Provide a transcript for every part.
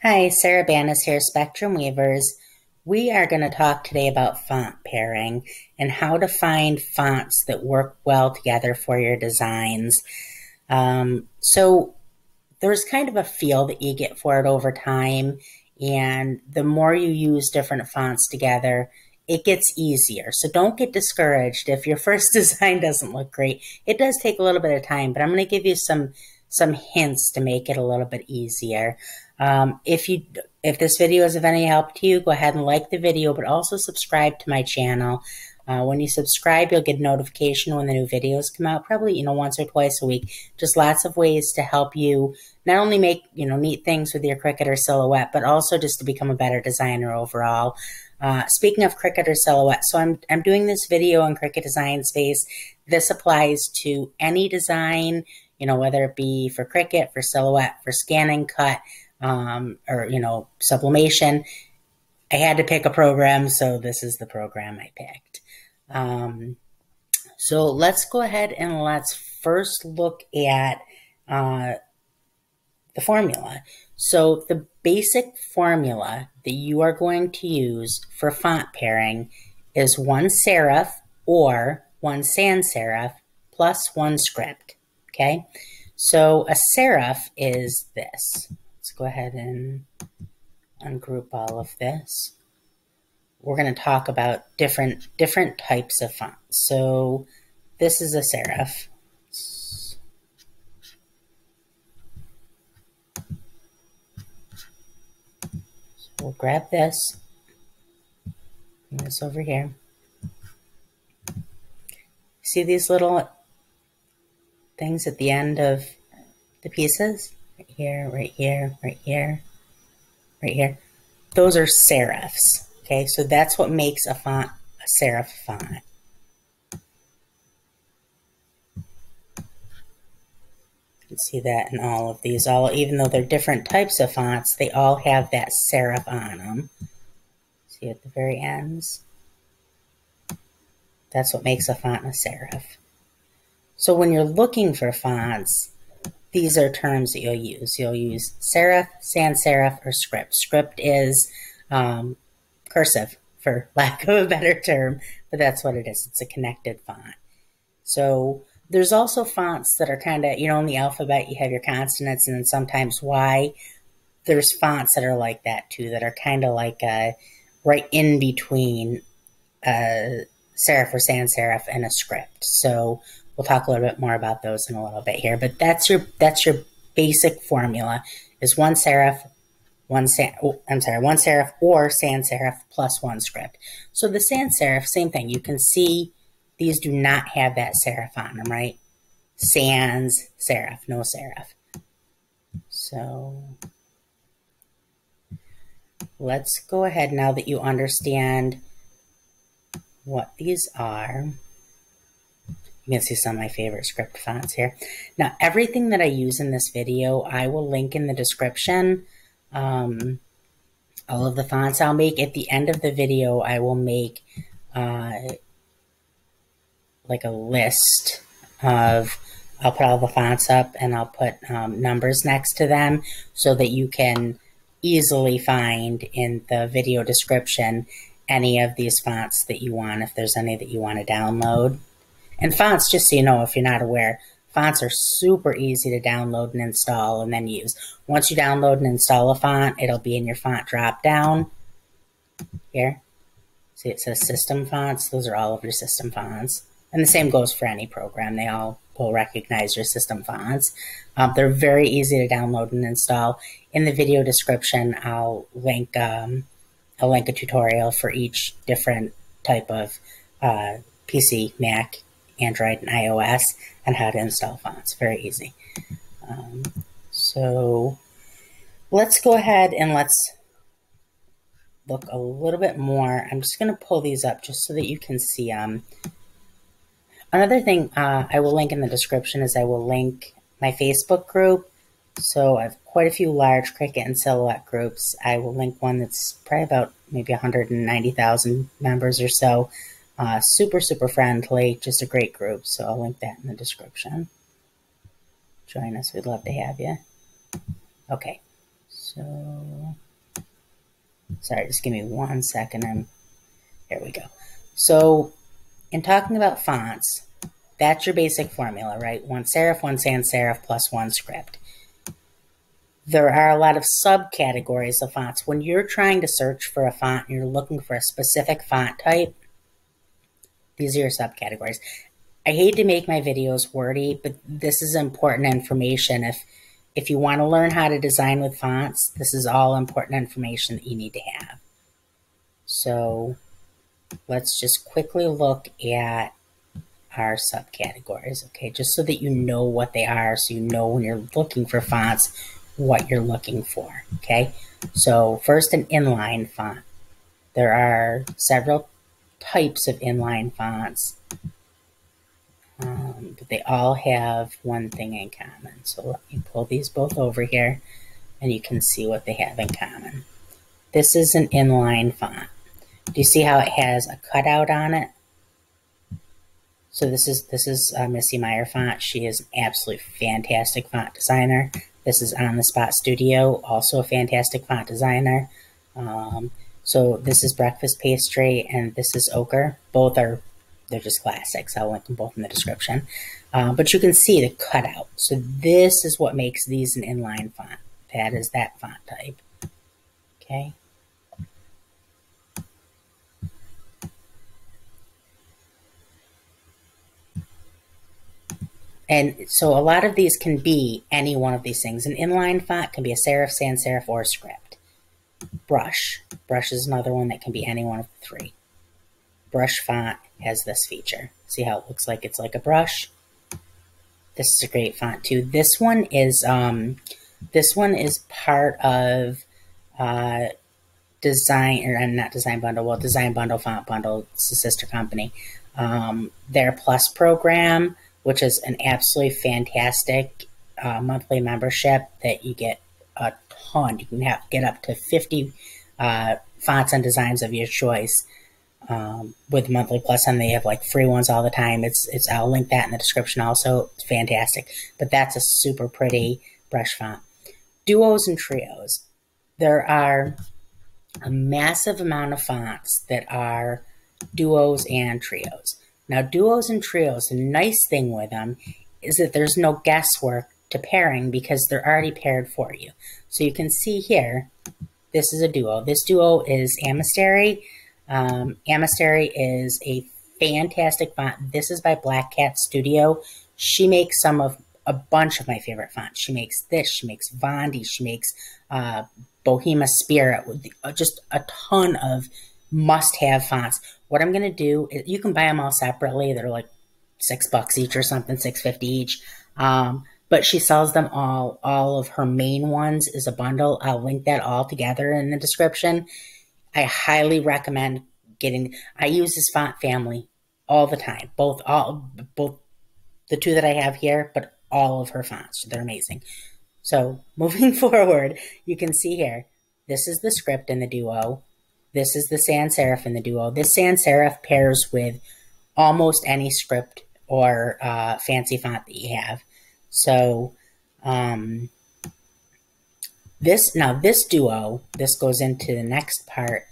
Hi, Sarah Banas here, Spectrum Weavers. We are going to talk today about font pairing and how to find fonts that work well together for your designs. So there's kind of a feel that you get for it over time, and the more you use different fonts together, it gets easier. So don't get discouraged if your first design doesn't look great. It does take a little bit of time, but I'm going to give you some hints to make it a little bit easier. If this video is of any help to you, go ahead and like the video, but also subscribe to my channel. When you subscribe, you'll get a notification when the new videos come out, probably, once or twice a week. Just lots of ways to help you not only make, neat things with your Cricut or Silhouette, but also just to become a better designer overall. Speaking of Cricut or Silhouette, so I'm doing this video on Cricut Design Space. This applies to any design, whether it be for Cricut, for Silhouette, for Scan and Cut, or, sublimation. I had to pick a program, so this is the program I picked. So let's go ahead and let's first look at the formula. So the basic formula that you are going to use for font pairing is one serif or one sans serif plus one script. Okay, so a serif is this. Let's go ahead and ungroup all of this. We're going to talk about different types of fonts. So this is a serif. So we'll grab this, bring this over here. See these little things at the end of the pieces? Right here, right here, right here, right here. Those are serifs. Okay, so that's what makes a font a serif font. You can see that in all of these. Even though they're different types of fonts, they all have that serif on them. See at the very ends? That's what makes a font a serif. So when you're looking for fonts, these are terms that you'll use. You'll use serif, sans serif, or script. Script is cursive, for lack of a better term, but that's what it is. It's a connected font. So there's also fonts that are kind of, in the alphabet, you have your consonants and then sometimes Y. There's fonts that are like that too, that are kind of like right in between serif or sans serif and a script. So we'll talk a little bit more about those in a little bit here, but that's your basic formula is one serif, one serif or sans serif plus one script. So the sans serif, same thing. You can see these do not have that serif on them, right? Sans serif, no serif. So let's go ahead now that you understand what these are. You can see some of my favorite script fonts here. Now, everything that I use in this video, I will link in the description. All of the fonts I'll make. At the end of the video, I will make like a list of, I'll put all the fonts up and I'll put numbers next to them so that you can easily find in the video description any of these fonts that you want, if there's any that you want to download. And fonts, just so you know, if you're not aware, fonts are super easy to download and install and then use. Once you download and install a font, it'll be in your font drop-down here. See, it says System Fonts. Those are all of your system fonts. And the same goes for any program. They all will recognize your system fonts. They're very easy to download and install. In the video description, I'll link a tutorial for each different type of PC, Mac, Android, and iOS, and how to install fonts. Very easy. So let's go ahead and let's look a little bit more. I'm just going to pull these up just so that you can see them. Another thing I will link in the description is I will link my Facebook group. So I have quite a few large Cricut and Silhouette groups. I will link one that's probably about maybe 190,000 members or so. Super, super friendly, just a great group. So I'll link that in the description. Join us. We'd love to have you. Okay. So Sorry, just give me 1 second. There we go. So in talking about fonts, that's your basic formula, right? 1 serif, 1 sans serif, plus 1 script. There are a lot of subcategories of fonts. When you're trying to search for a font and you're looking for a specific font type, these are your subcategories. I hate to make my videos wordy, but this is important information. If you want to learn how to design with fonts, this is all important information that you need to have. So let's just quickly look at our subcategories, okay? Just so that you know what they are, so you know when you're looking for fonts, what you're looking for, okay? So first, an inline font. There are several types of inline fonts, but they all have one thing in common. So let me pull these both over here, and you can see what they have in common. This is an inline font. Do you see how it has a cutout on it? So this is Missy Meyer font. She is an absolute fantastic font designer. This is On the Spot Studio, also a fantastic font designer. So this is Breakfast Pastry, and this is Ochre. They're just classics. I'll link them both in the description. But you can see the cutout. So this is what makes these an inline font. That is that font type. Okay. And so a lot of these can be any one of these things. An inline font can be a serif, sans serif, or script. Brush. Brush is another one that can be any one of the three. Brush font has this feature. See how it looks like it's like a brush? This is a great font too. This one is part of Design Bundle Font Bundle. It's a sister company. Their Plus program, which is an absolutely fantastic monthly membership that you get a ton. You can get up to 50 fonts and designs of your choice with monthly plus, and they have like free ones all the time. I'll link that in the description also. It's fantastic. But that's a super pretty brush font. Duos and trios. There are a massive amount of fonts that are duos and trios. Now, duos and trios, the nice thing with them is that there's no guesswork to pairing because they're already paired for you. So you can see here, this is a duo. This duo is Ampersands. Ampersands is a fantastic font. This is by Black Cat Studio. She makes a bunch of my favorite fonts. She makes this. She makes Vondi. She makes Bohemian Spirit. Just a ton of must-have fonts. What I'm going to do is, you can buy them all separately. They're like $6 each or something, $6.50 each. But she sells them all. All of her main ones is a bundle. I'll link that all together in the description. I highly recommend I use this font family all the time. Both the two that I have here, but all of her fonts. They're amazing. So moving forward, you can see here, this is the script in the duo. This is the sans serif in the duo. This sans serif pairs with almost any script or fancy font that you have. So this duo, this goes into the next part,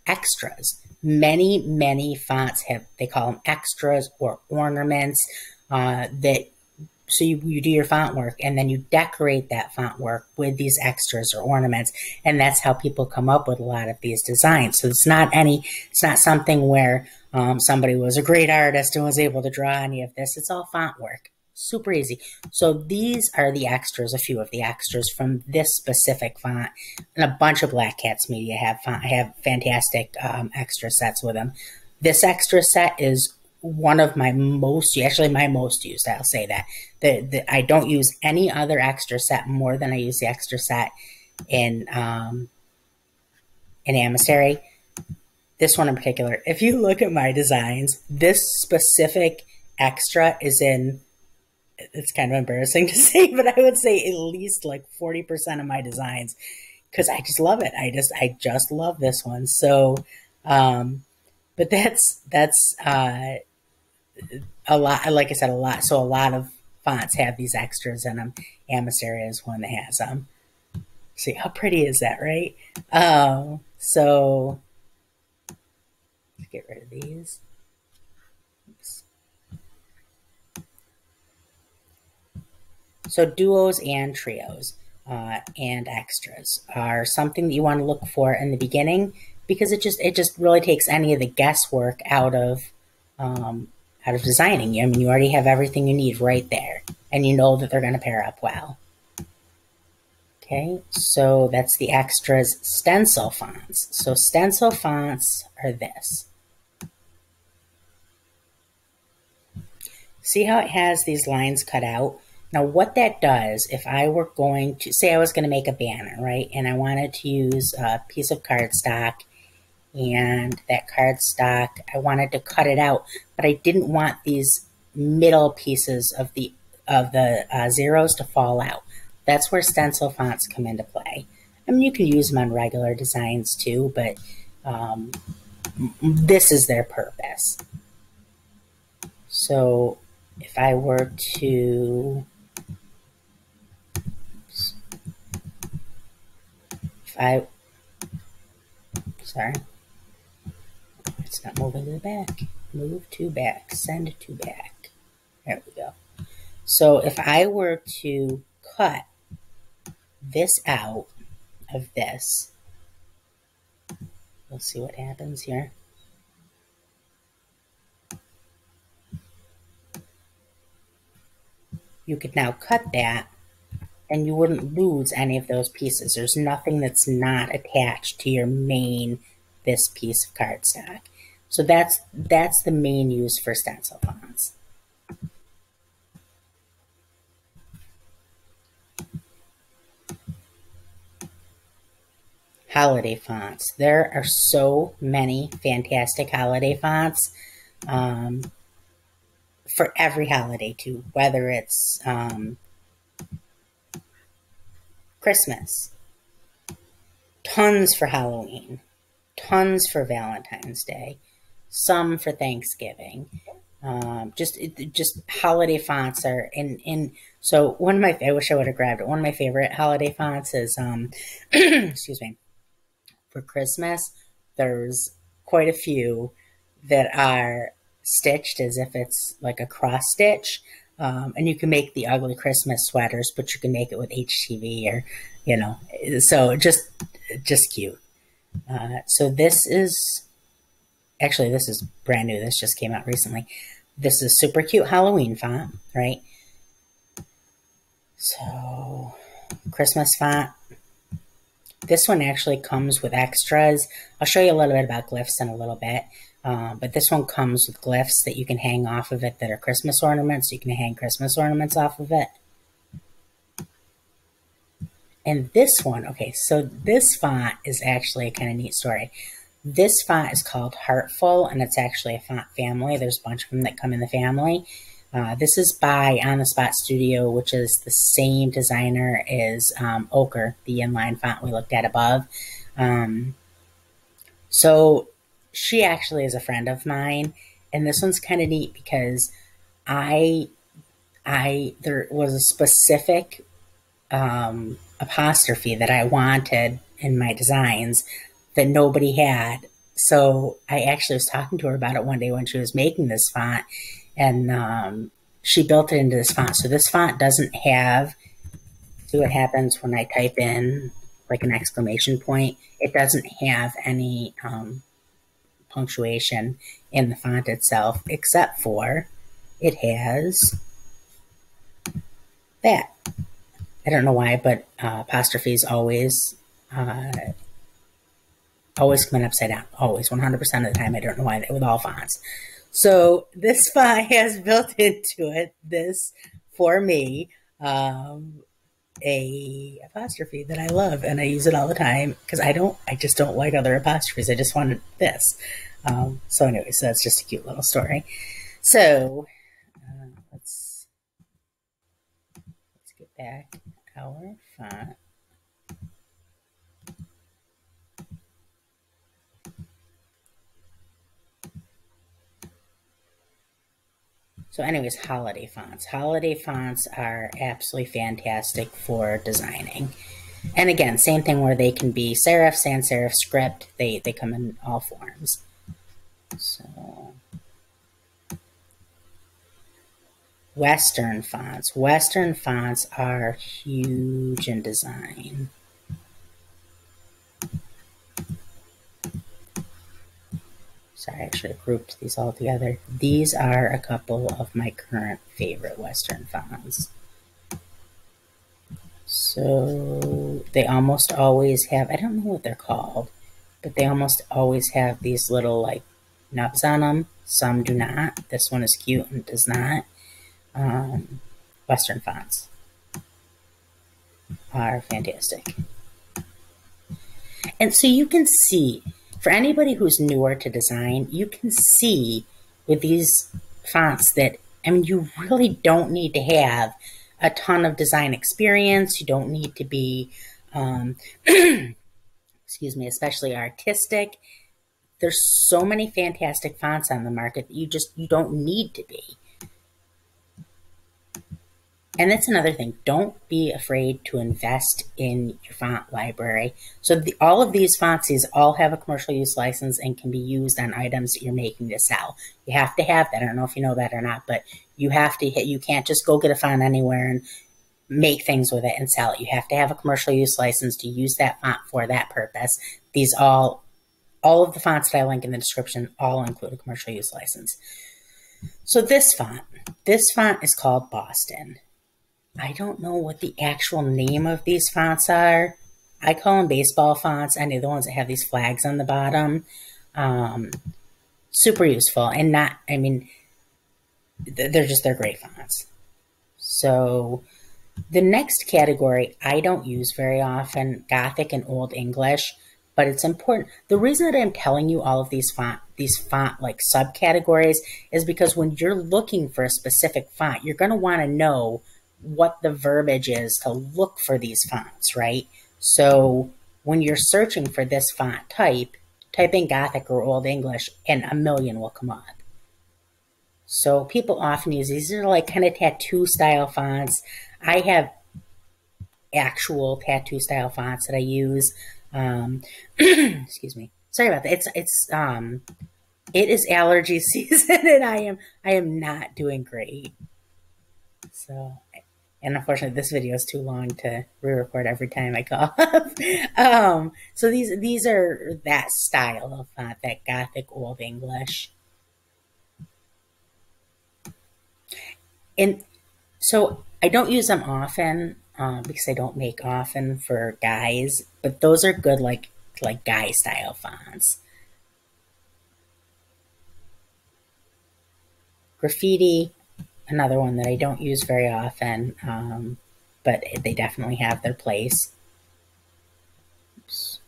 extras. Many fonts they call them extras or ornaments, so you do your font work and then you decorate that font work with these extras or ornaments, and that's how people come up with a lot of these designs. So it's not something where somebody was a great artist and was able to draw any of this. It's all font work. Super easy. So these are the extras, a few of the extras from this specific font, and a bunch of Black Cat's media have fantastic extra sets with them. This extra set is one of my most used. I'll say that. I don't use any other extra set more than I use the extra set in Ampersands. This one in particular. If you look at my designs, this specific extra is in. It's kind of embarrassing to say, but I would say at least like 40% of my designs, because I just love it. I just love this one. So, but that's a lot. Like I said, a lot. So a lot of fonts have these extras in them. Ampersands is one that has them. See how pretty is that, right? So let's get rid of these. Oops. So duos and trios and extras are something that you want to look for in the beginning, because it just really takes any of the guesswork out of designing. I mean, you already have everything you need right there, and you know that they're going to pair up well. Okay, so that's the extras. Stencil fonts. So stencil fonts are this. See how it has these lines cut out? Now what that does, if I were going to, say I was going to make a banner, right? And I wanted to use a piece of cardstock, and that cardstock, I wanted to cut it out, but I didn't want these middle pieces of the zeros to fall out. That's where stencil fonts come into play. I mean, you can use them on regular designs too, but this is their purpose. So if I were to, sorry, it's not moving to the back. Move to back, send to back. There we go. So if I were to cut this out of this, we'll see what happens here. You could now cut that, and you wouldn't lose any of those pieces. There's nothing that's not attached to your main, this piece of cardstock. So that's the main use for stencil fonts. Holiday fonts. There are so many fantastic holiday fonts for every holiday too, whether it's Christmas, tons for Halloween, tons for Valentine's Day, some for Thanksgiving. Just holiday fonts are in. So one of my, I wish I would have grabbed it. One of my favorite holiday fonts is excuse me. For Christmas, there's quite a few that are stitched as if it's like a cross stitch. And you can make the ugly Christmas sweaters, but you can make it with HTV or, you know, so just cute. So this is, actually this is brand new. This just came out recently. This is a super cute Halloween font, right? So Christmas font. This one actually comes with extras. I'll show you a little bit about glyphs in a little bit. But this one comes with glyphs that you can hang off of it that are Christmas ornaments. You can hang Christmas ornaments off of it. And this one, okay, so this font is actually a kind of neat story. This font is called Heartful, and it's actually a font family. There's a bunch of them that come in the family. This is by On the Spot Studio, which is the same designer as Ochre, the inline font we looked at above. So she actually is a friend of mine, and this one's kind of neat because there was a specific apostrophe that I wanted in my designs that nobody had. So I actually was talking to her about it one day when she was making this font, and she built it into this font. So this font doesn't have, see what happens when I type in like an exclamation point. It doesn't have any punctuation in the font itself, except for it has that. I don't know why, but apostrophes always come in upside down. Always, 100% of the time. I don't know why, with all fonts. So this font has built into it, this, for me, a apostrophe that I love, and I use it all the time because I just don't like other apostrophes. I just wanted this. So anyway, so that's just a cute little story. So let's get back our font. So anyways, holiday fonts. Holiday fonts are absolutely fantastic for designing. And again, same thing where they can be serif, sans serif, script. They come in all forms. So Western fonts. Western fonts are huge in design. Sorry, I should have grouped these all together. These are a couple of my current favorite Western fonts. So they almost always have, I don't know what they're called, but they almost always have these little like nubs on them. Some do not. This one is cute and does not. Western fonts are fantastic. And so you can see, for anybody who's newer to design, you can see with these fonts that, I mean, you really don't need to have a ton of design experience. You don't need to be, excuse me, especially artistic. There's so many fantastic fonts on the market that you don't need to be. And that's another thing. Don't be afraid to invest in your font library. So all of these fonts, these all have a commercial use license and can be used on items that you're making to sell. You have to have that. I don't know if you know that or not, but you have to. You can't just go get a font anywhere and make things with it and sell it. You have to have a commercial use license to use that font for that purpose. These all of the fonts that I link in the description all include a commercial use license. So this font is called Boston. I don't know what the actual name of these fonts are. I call them baseball fonts. I know the ones that have these flags on the bottom. Super useful and not, I mean, they're great fonts. So the next category I don't use very often, Gothic and Old English, but it's important. The reason that I'm telling you all of these font like subcategories is because when you're looking for a specific font, you're going to want to know what the verbiage is to look for these fonts, right? So when you're searching for this font type in Gothic or Old English and a million will come up. So people often use these are like kind of tattoo style fonts. I have actual tattoo style fonts that I use. Excuse me. Sorry about that. It is allergy season and I am not doing great. So, and unfortunately, this video is too long to re-record every time I cough. So these are that style of font, that Gothic Old English. And so I don't use them often because I don't make often for guys, but those are good like guy style fonts. Graffiti. Another one that I don't use very often, but they definitely have their place. Oops.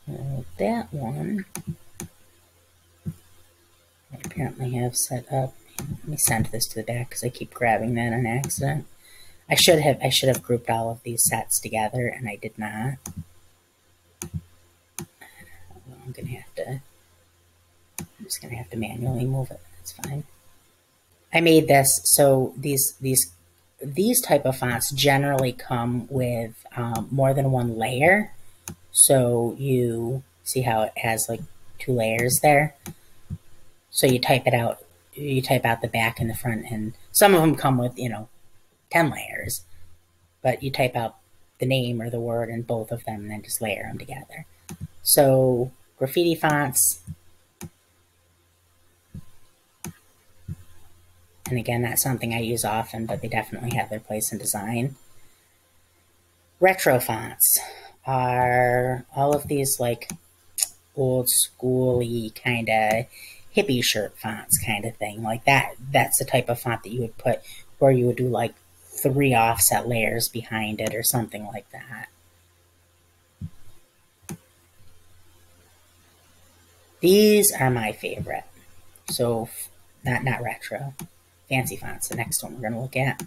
So that one, I apparently have set up. Let me send this to the back because I keep grabbing that on accident. I should have grouped all of these sets together, and I did not. I'm just gonna have to manually move it. That's fine. I made this so these type of fonts generally come with more than one layer. So you see how it has like 2 layers there. So you type it out. You type out the back and the front, and some of them come with 10 layers. But you type out the name or the word in both of them, and then just layer them together. So graffiti fonts. And again, that's something I use often, but they definitely have their place in design. Retro fonts are all of these like old schooly kind of hippie shirt fonts kind of thing. Like that. That's the type of font that you would put where you would do like 3 offset layers behind it or something like that. These are my favorite. So not retro. Fancy fonts, the next one we're going to look at.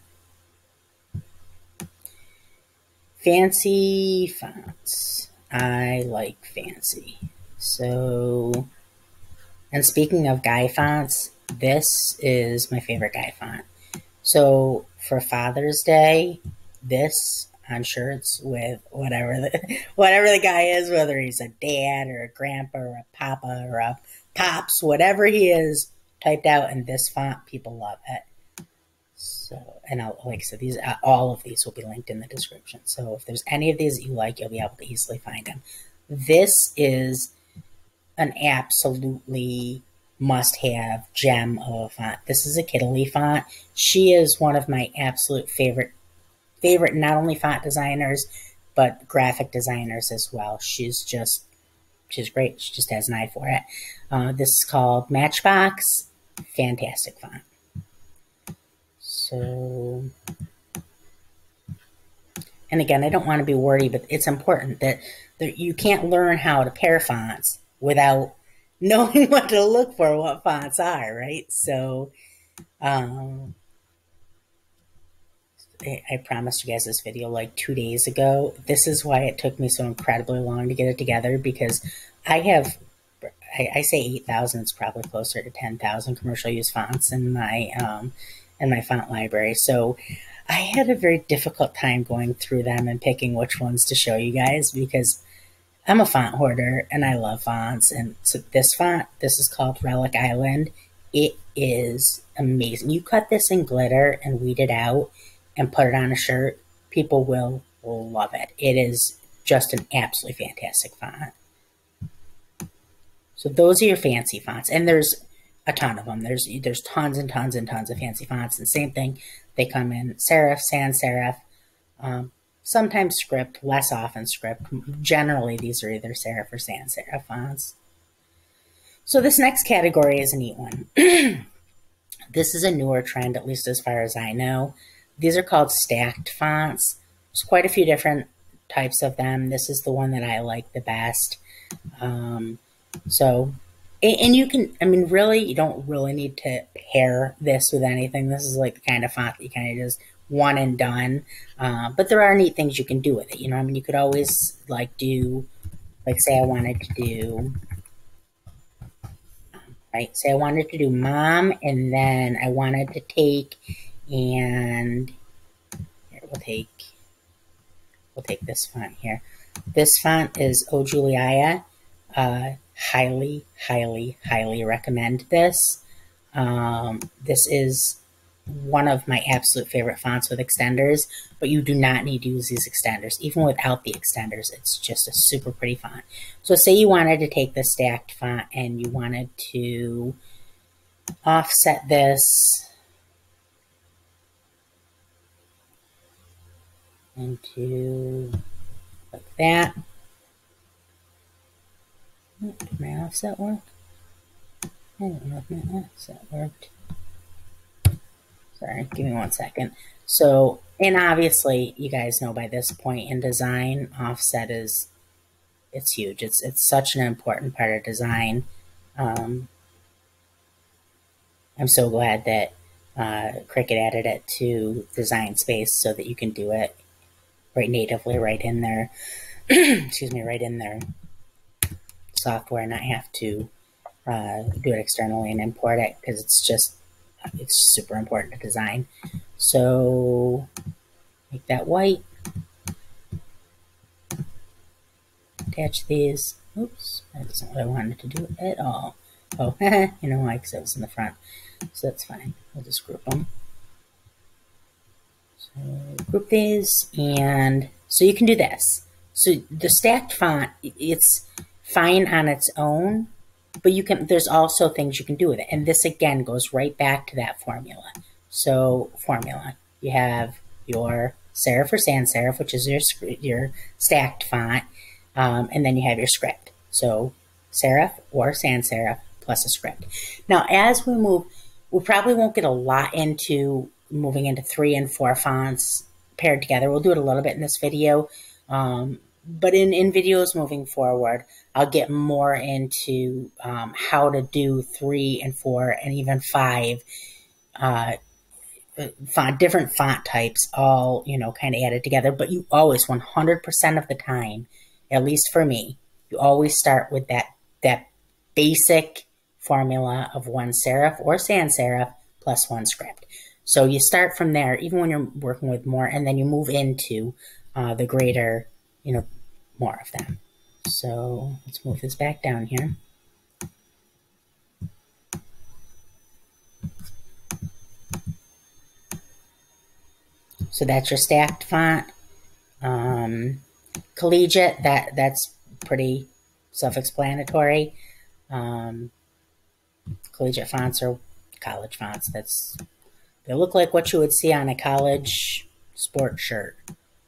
Fancy fonts. I like fancy. So, and speaking of guy fonts, this is my favorite guy font. So for Father's Day, this on shirts with whatever the guy is, whether he's a dad or a grandpa or a papa or a pops, whatever he is, typed out in this font. People love it. So, and like I said, all of these will be linked in the description. So if there's any of these that you like, you'll be able to easily find them. This is an absolutely must-have gem of a font. This is a Kittley Font. She is one of my absolute favorite not only font designers, but graphic designers as well. She's great. She just has an eye for it. This is called Matchbox. Fantastic font. So, and again, I don't want to be wordy, but it's important that you can't learn how to pair fonts without knowing what to look for, what fonts are, right? So, I promised you guys this video like 2 days ago. This is why it took me so incredibly long to get it together, because I say 8,000, it's probably closer to 10,000 commercial use fonts in my font library. So I had a very difficult time going through them and picking which ones to show you guys, because I'm a font hoarder and I love fonts. And so this font, this is called Relic Island. It is amazing. You cut this in glitter and weed it out and put it on a shirt, people will love it. It is just an absolutely fantastic font. So those are your fancy fonts, and there's a ton of them. There's tons and tons and tons of fancy fonts, and same thing, they come in serif, sans serif, sometimes script, less often script. Generally, these are either serif or sans serif fonts. So this next category is a neat one. This is a newer trend, at least as far as I know. These are called stacked fonts. There's quite a few different types of them. This is the one that I like the best. So, and you can, I mean, really, you don't really need to pair this with anything. This is like the kind of font that you kind of just one and done. But there are neat things you can do with it. You know, I mean, you could always like do, like say I wanted to do, right? Say I wanted to do mom, and then I wanted to take, and here, we'll take this font here. This font is O Julia. Highly, highly, highly recommend this. This is one of my absolute favorite fonts with extenders, but you do not need to use these extenders. Even without the extenders, it's just a super pretty font. So say you wanted to take the stacked font and you wanted to offset this into like that. Did my offset work? I don't know if my offset worked. Sorry, give me 1 second. So, and obviously, you guys know by this point in design, offset it's huge. It's such an important part of design. I'm so glad that Cricut added it to Design Space so that you can do it right natively, right in there. Excuse me, right in their software, and not have to do it externally and import it, because it's super important to design. So make that white. Attach these. Oops, that isn't what I wanted to do at all. Oh, you know why? Because it was in the front. So that's fine. We'll just group them. So group these, and so you can do this. So the stacked font, it's fine on its own, but there's also things you can do with it. And this again goes right back to that formula. So formula, you have your serif or sans serif, which is your stacked font, and then you have your script. So serif or sans serif plus a script. Now, as we move, we probably won't get a lot into moving into 3 and 4 fonts paired together. We'll do it a little bit in this video, but in videos moving forward, I'll get more into how to do 3 and 4 and even 5 different font types, all, you know, kind of added together. But you always, 100% of the time, at least for me, you always start with that basic formula of 1 serif or sans serif plus 1 script. So you start from there, even when you're working with more, and then you move into the greater, more of them. So let's move this back down here. So that's your stacked font. Collegiate, that's pretty self-explanatory. Collegiate fonts are college fonts. They look like what you would see on a college sport shirt,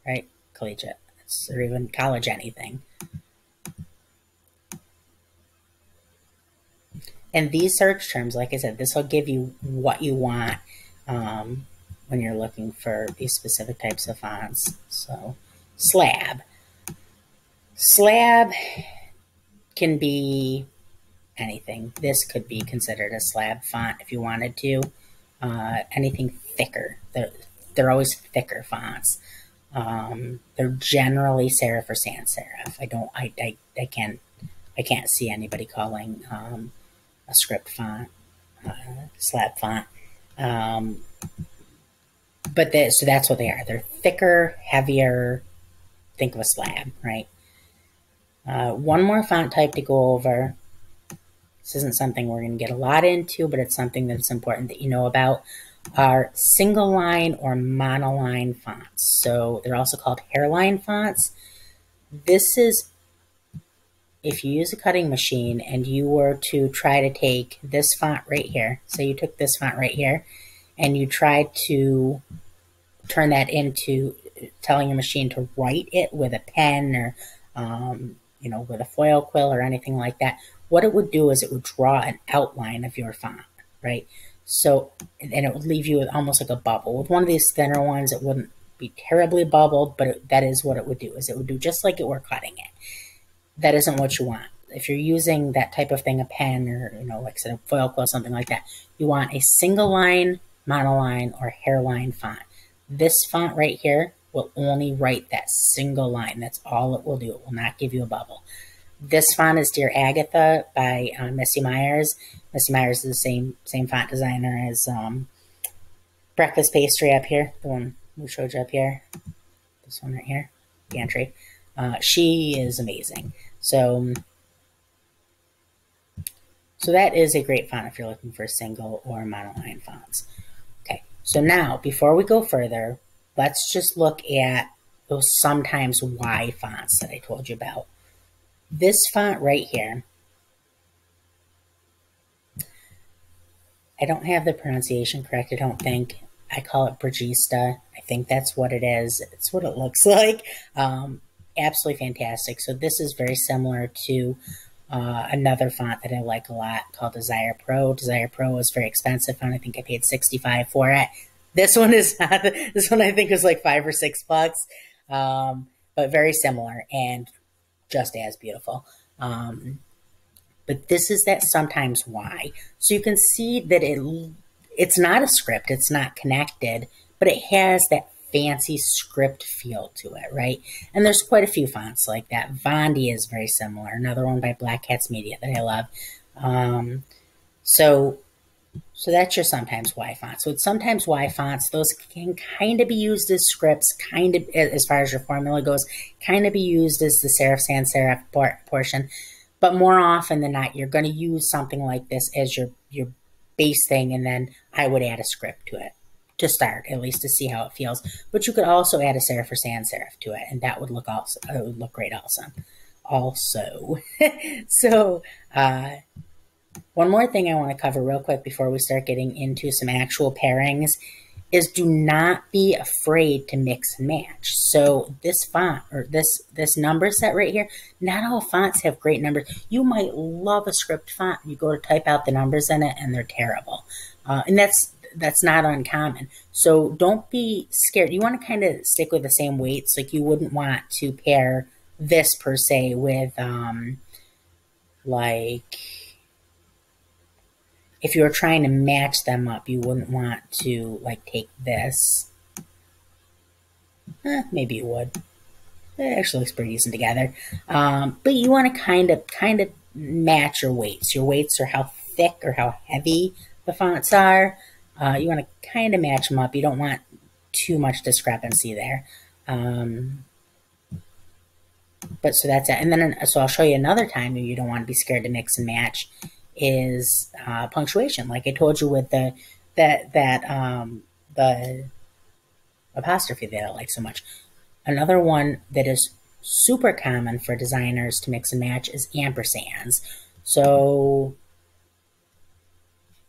right? Collegiate, or even college anything. And these search terms, like I said, this will give you what you want when you're looking for these specific types of fonts. So, slab. Slab can be anything. This could be considered a slab font if you wanted to. Anything thicker. They're always thicker fonts. They're generally serif or sans serif. I can't see anybody calling a script font slab font. So that's what they are. They're thicker, heavier. Think of a slab, right? One more font type to go over. This isn't something we're going to get a lot into, but it's something that's important that you know about, are single line or monoline fonts. So they're also called hairline fonts. This is, if you use a cutting machine and you were to try to take this font right here, so you took this font right here, and you tried to turn that into telling your machine to write it with a pen or, with a foil quill or anything like that, what it would do is it would draw an outline of your font, right? So, and it would leave you with almost like a bubble. With one of these thinner ones, it wouldn't be terribly bubbled, but that is what it would do, is it would do just like it were cutting it. That isn't what you want. If you're using that type of thing, a pen or, like I said, a foil quill, something like that, you want a single line, monoline, or hairline font. This font right here will only write that single line. That's all it will do. It will not give you a bubble. This font is Dear Agatha by Missy Myers. Missy Myers is the same font designer as Breakfast Pastry up here, the one we showed you up here. This one right here, the entry. She is amazing. So that is a great font if you're looking for single or monoline fonts. Okay, so now before we go further, let's just look at those sometimes Y fonts that I told you about. This font right here, I don't have the pronunciation correct, I don't think. I call it Brigista. I think that's what it is. It's what it looks like. Absolutely fantastic. So this is very similar to another font that I like a lot called Desire Pro. Desire Pro is very expensive font. I think I paid $65 for it. This one is not. This one I think is like $5 or $6, but very similar and just as beautiful. But this is that sometimes Y. So you can see that it's not a script. It's not connected, but it has that fancy script feel to it, right? And there's quite a few fonts like that. Vondi is very similar. Another one by Black Cats Media that I love. So that's your sometimes Y fonts. So with sometimes Y fonts, those can kind of be used as scripts, kind of as far as your formula goes, kind of be used as the serif sans serif portion. But more often than not, you're going to use something like this as your base thing, and then I would add a script to it to start, at least to see how it feels. But you could also add a serif or sans serif to it, and that would look great also. So one more thing I want to cover real quick before we start getting into some actual pairings is do not be afraid to mix and match. So this font or this number set right here, not all fonts have great numbers. You might love a script font. You go to type out the numbers in it and they're terrible. And that's not uncommon. So don't be scared. You want to kind of stick with the same weights. Like you wouldn't want to pair this per se with like if you were trying to match them up, you wouldn't want to like take this. Maybe you would. It actually looks pretty decent together. But you want to kind of match your weights. Your weights are how thick or how heavy the fonts are. You want to kind of match them up. You don't want too much discrepancy there. But so that's it. And then, so I'll show you another time if you don't want to be scared to mix and match is punctuation. Like I told you with the apostrophe that I like so much. Another one that is super common for designers to mix and match is ampersands. So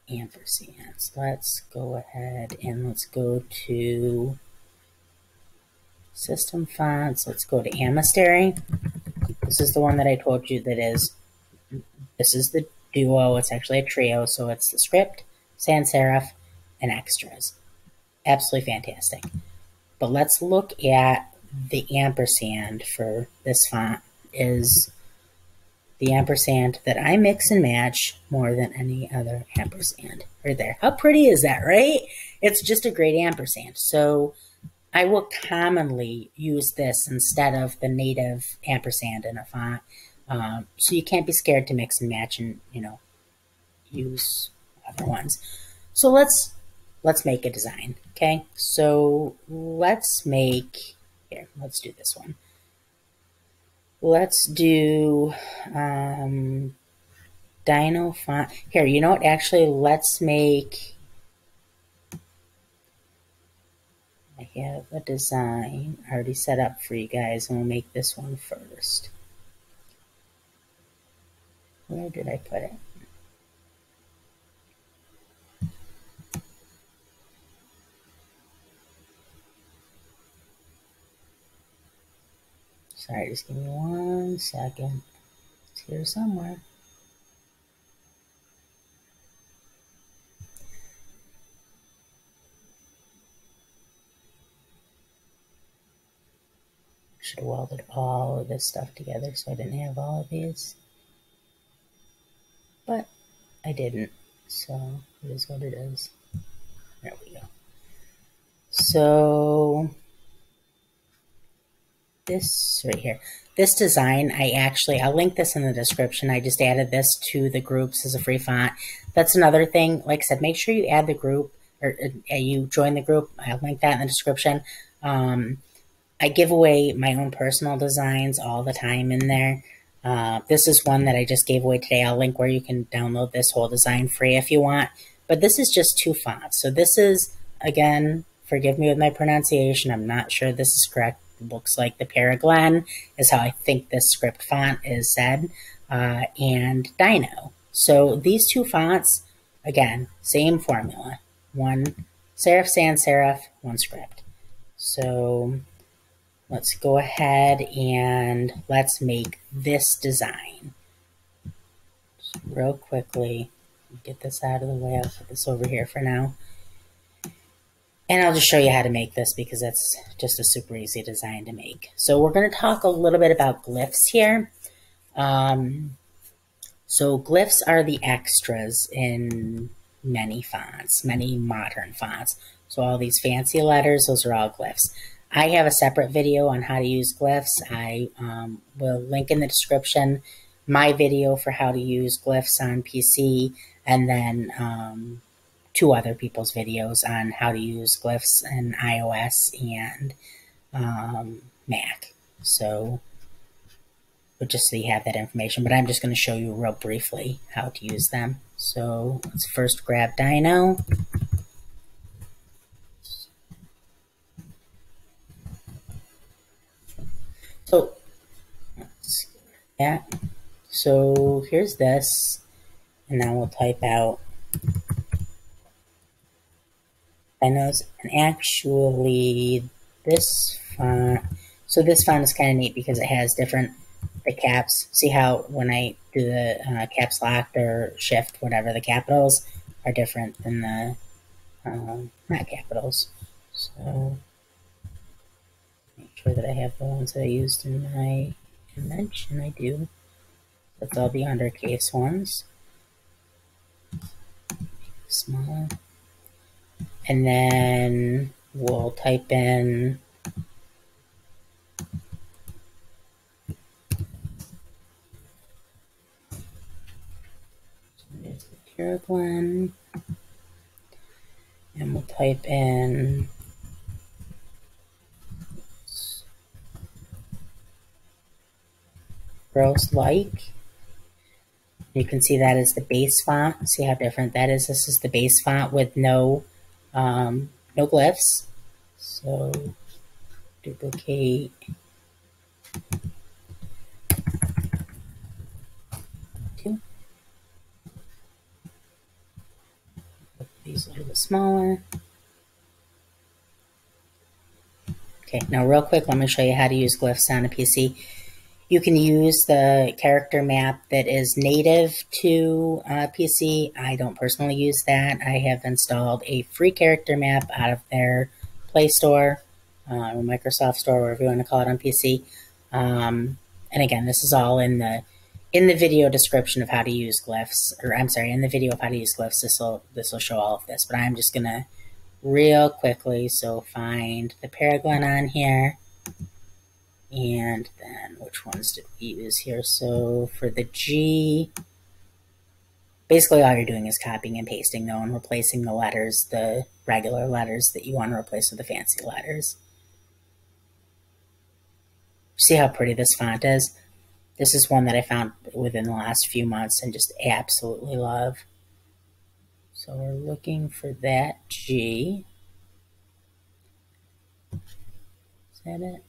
ampersands. Let's go ahead and let's go to System Fonts. Let's go to Ampersands. This is the one that I told you that is, this is the duo. It's actually a trio. So it's the script, sans serif, and extras. Absolutely fantastic. But let's look at the ampersand for this font. Is the ampersand that I mix and match more than any other ampersand. Right there. How pretty is that, right? It's just a great ampersand. So I will commonly use this instead of the native ampersand in a font. So you can't be scared to mix and match and, you know, use other ones. So let's make a design, okay? So let's make, here, let's do this one. Let's do Dino font. Here, you know what? Actually, let's make, I have a design already set up for you guys, and we'll make this one first. Where did I put it? Sorry, just give me 1 second. It's here somewhere. Should have welded all of this stuff together so I didn't have all of these. But I didn't, so it is what it is. There we go. So this right here, this design, I'll link this in the description. I just added this to the groups as a free font. That's another thing. Like I said, make sure you add the group, or you join the group. I'll link that in the description. I give away my own personal designs all the time in there. This is one that I just gave away today. I'll link where you can download this whole design free if you want. But this is just 2 fonts. So this is, again, forgive me with my pronunciation. I'm not sure this is correct. It looks like the Paraglen is how I think this script font is said. And Dino. So these 2 fonts, again, same formula. 1 serif, sans serif, 1 script. So let's go ahead and let's make this design. Just real quickly, get this out of the way. I'll put this over here for now. And I'll just show you how to make this because it's just a super easy design to make. So we're going to talk a little bit about glyphs here. So glyphs are the extras in many fonts, many modern fonts. So all these fancy letters, those are all glyphs. I have a separate video on how to use glyphs. I will link in the description my video for how to use glyphs on PC, and then 2 other people's videos on how to use glyphs in iOS and Mac. So, but just so you have that information, but I'm just going to show you real briefly how to use them. So let's first grab Dino. So, yeah. So here's this, and now we'll type out Dinos, and actually this font. So this font is kind of neat because it has the caps. See how when I do the caps locked or shift, whatever, the capitals are different than the not capitals. So make sure that I have the ones that I used in my image, and I do. That's all the undercase ones. Small. And then we'll type in Paraglen. type in gross like. You can see that is the base font. See how different that is? This is the base font with no glyphs. So duplicate. Two. Make these a little bit smaller. Okay, now real quick, let me show you how to use glyphs on a PC. You can use the character map that is native to PC. I don't personally use that. I have installed a free character map out of their Play Store, or Microsoft Store, whatever you want to call it on PC. And again, this is all in the video description of how to use glyphs, or I'm sorry, in the video of how to use glyphs. This will show all of this, but I'm just gonna real quickly find the Paragon on here. And then which ones did we use here? So for the G, basically all you're doing is copying and pasting though, and replacing the letters, the regular letters that you want to replace with the fancy letters. See how pretty this font is? This is one that I found within the last few months and just absolutely love. So we're looking for that G. Is that it?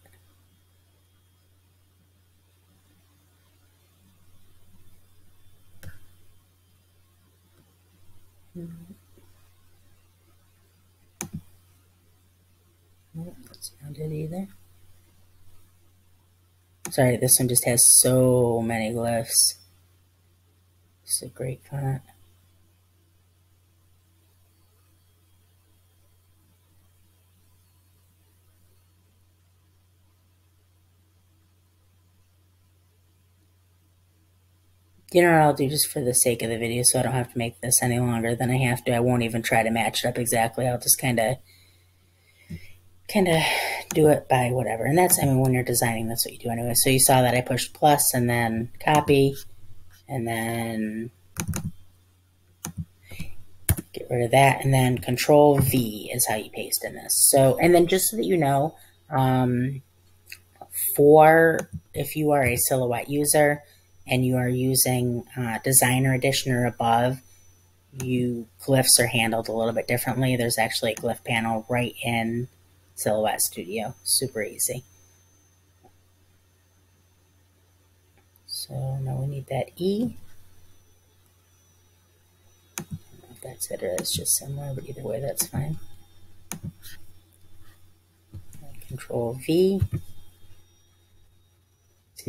Nope, that's not it either. Sorry, this one just has so many glyphs. It's a great font. You know what I'll do, just for the sake of the video, so I don't have to make this any longer than I have to. I won't even try to match it up exactly. I'll just kind of do it by whatever. And that's, I mean, when you're designing, that's what you do anyway. So you saw that I pushed plus and then copy, and then get rid of that, and then Control V is how you paste in this. So, and then just so that you know, if you are a Silhouette user and you are using Designer Edition or above, glyphs are handled a little bit differently. There's actually a glyph panel right in Silhouette Studio. Super easy. So now we need that E. I don't know if that's it or it's just similar, but either way, that's fine. Control V.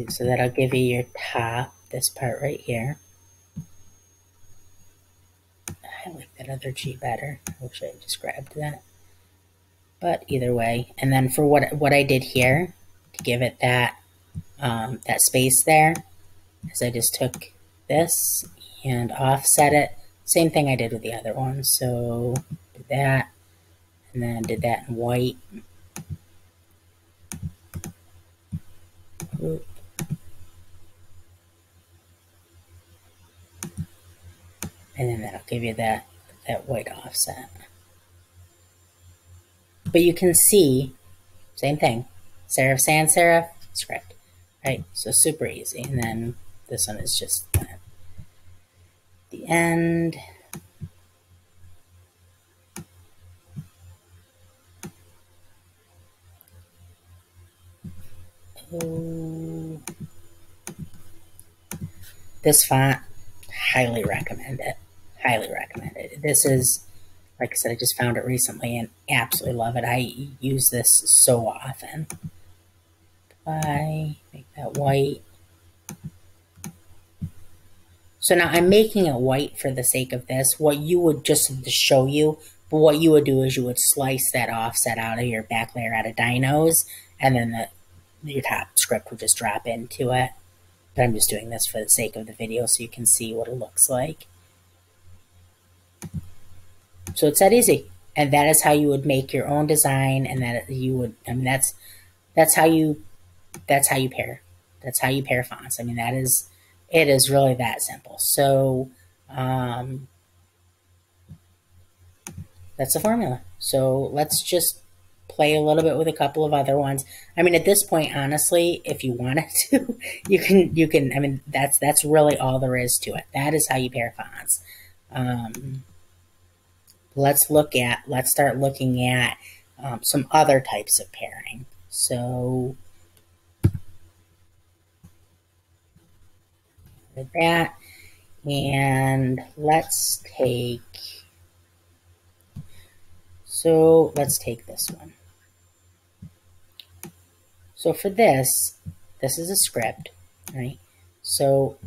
So that'll give you your top, this part right here. I like that other G better. I wish I had just grabbed that. But either way, and then for what I did here to give it that that space there, is I just took this and offset it. Same thing I did with the other one. So did that, and then did that in white. Oop. And then that'll give you that white offset. But you can see, same thing, serif, sans serif, script, right? So super easy. And then this one is just the end. Oh. This font, highly recommend it. Highly recommend it. This is, like I said, I just found it recently and absolutely love it. I use this so often. I make that white. So now I'm making it white for the sake of this. What you would, just to show you, but what you would do is you would slice that offset out of your back layer out of dinos, and then your top script would just drop into it. But I'm just doing this for the sake of the video so you can see what it looks like. So it's that easy. And that is how you would make your own design, and that you would, I mean, that's how you pair. That's how you pair fonts. I mean, it is really that simple. So that's the formula. So let's just play a little bit with a couple of other ones. I mean, at this point, honestly, if you wanted to, you can, I mean, that's really all there is to it. That is how you pair fonts. Let's start looking at some other types of pairing. So with that, and let's take this one. So for this is a script, right? So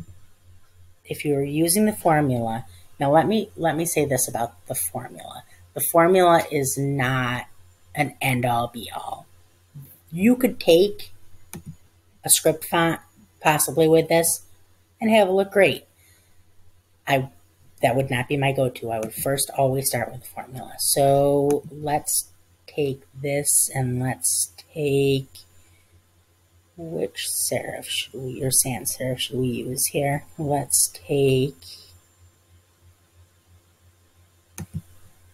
if you're using the formula, now let me say this about the formula. The formula is not an end-all be-all. You could take a script font possibly with this and have it look great. That would not be my go-to. I would first always start with the formula. So let's take this and let's take, which serif should we, or sans serif should we use here? Let's take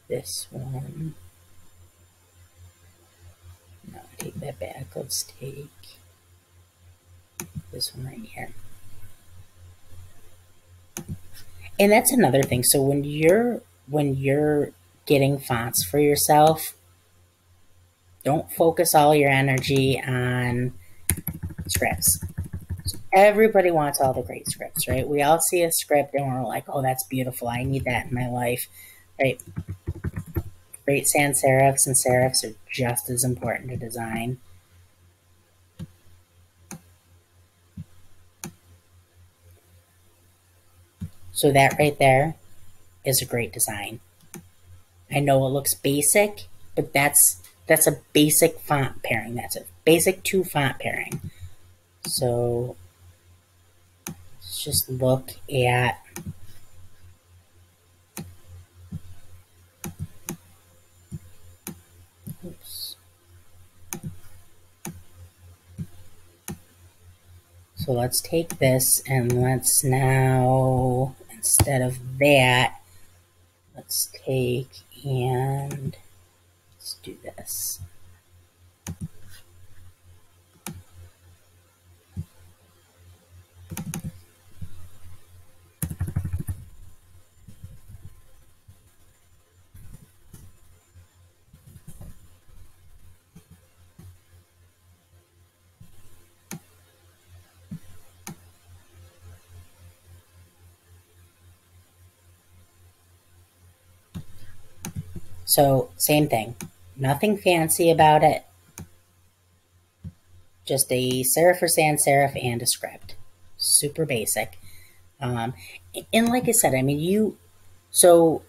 this one. No, take that back. Let's take this one right here. And that's another thing. So when you're getting fonts for yourself, don't focus all your energy on scripts. So everybody wants all the great scripts, right? We all see a script and we're like, oh, that's beautiful. I need that in my life, right? Great sans serifs and serifs are just as important to design. So that right there is a great design. I know it looks basic, but that's a basic font pairing. That's a basic 2 font pairing. So let's just look at So let's take this and let's now, instead of that, let's take and let's do this. So same thing, nothing fancy about it, just a serif or sans serif and a script, super basic. And like I said, I mean, so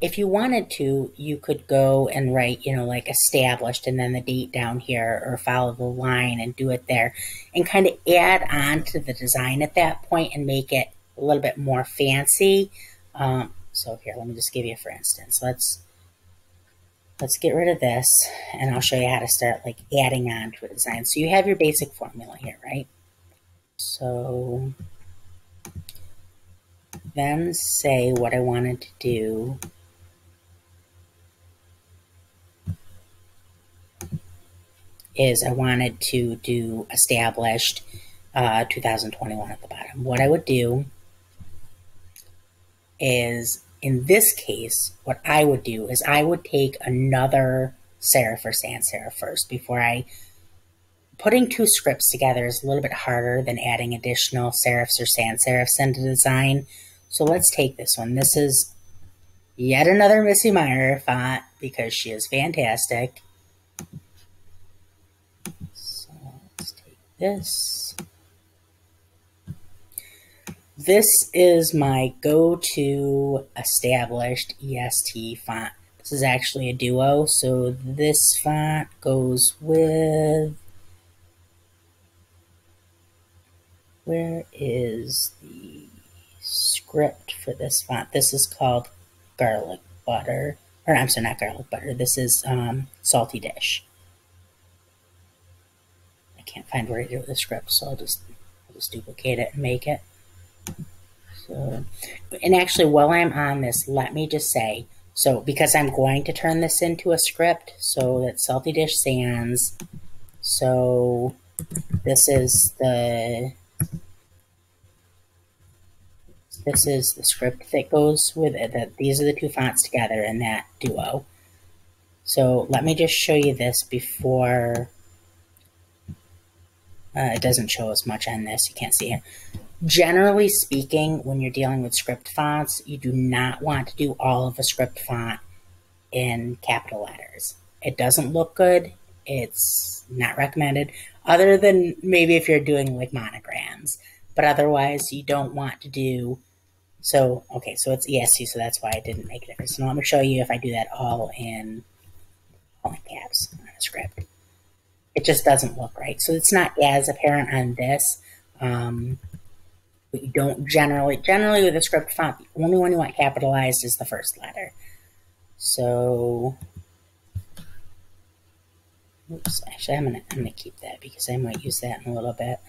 if you wanted to, you could go and write, like established and then the date down here, or follow the line and do it there and kind of add on to the design at that point and make it a little bit more fancy. So here, let me just give you, for instance, let's get rid of this and I'll show you how to start like adding on to a design. So you have your basic formula here, right? So then say what I wanted to do is I wanted to do established 2021 at the bottom. What I would do is, in this case, what I would do is I would take another serif or sans serif first before putting 2 scripts together is a little bit harder than adding additional serifs or sans serifs into design. So let's take this one. This is yet another Missy Meyer font because she is fantastic. So let's take this. This is my go-to established EST font. This is actually a duo, so this font goes with, where is the script for this font? This is called Garlic Butter, or I'm sorry, not Garlic Butter. This is Salty Dish. I can't find where to do the script, so I'll just duplicate it and make it. So, and actually, while I'm on this, let me just say, So because I'm going to turn this into a script, so that's Salty Dish Sans. So this is the script that goes with it. These are the two fonts together in that duo. So let me just show you this before. It doesn't show as much on this. You can't see it. Generally speaking, when you're dealing with script fonts, you do not want to do all of a script font in capital letters. It doesn't look good. It's not recommended, other than maybe if you're doing like monograms. But otherwise, you don't want to do. So, okay, so it's ESC, so that's why I didn't make a difference. So let me show you if I do that all in caps on a script. It just doesn't look right. So it's not as apparent on this. But you don't generally with a script font, the only one you want capitalized is the first letter. So, oops, actually I'm gonna keep that because I might use that in a little bit.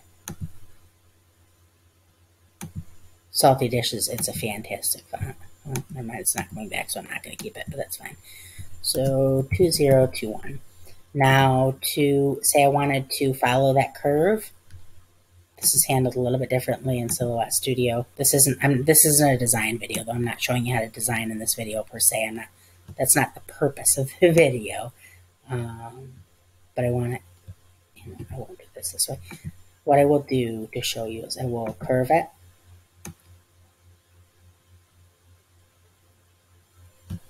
Salty Dishes, it's a fantastic font. Well, never mind, it's not coming back, so I'm not gonna keep it, but that's fine. So 2021. Now to say I wanted to follow that curve, this is handled a little bit differently in Silhouette Studio. This isn't a design video, though I'm not showing you how to design in this video per se. That's not the purpose of the video. But I want it, I won't do this way. What I will do to show you is I will curve it.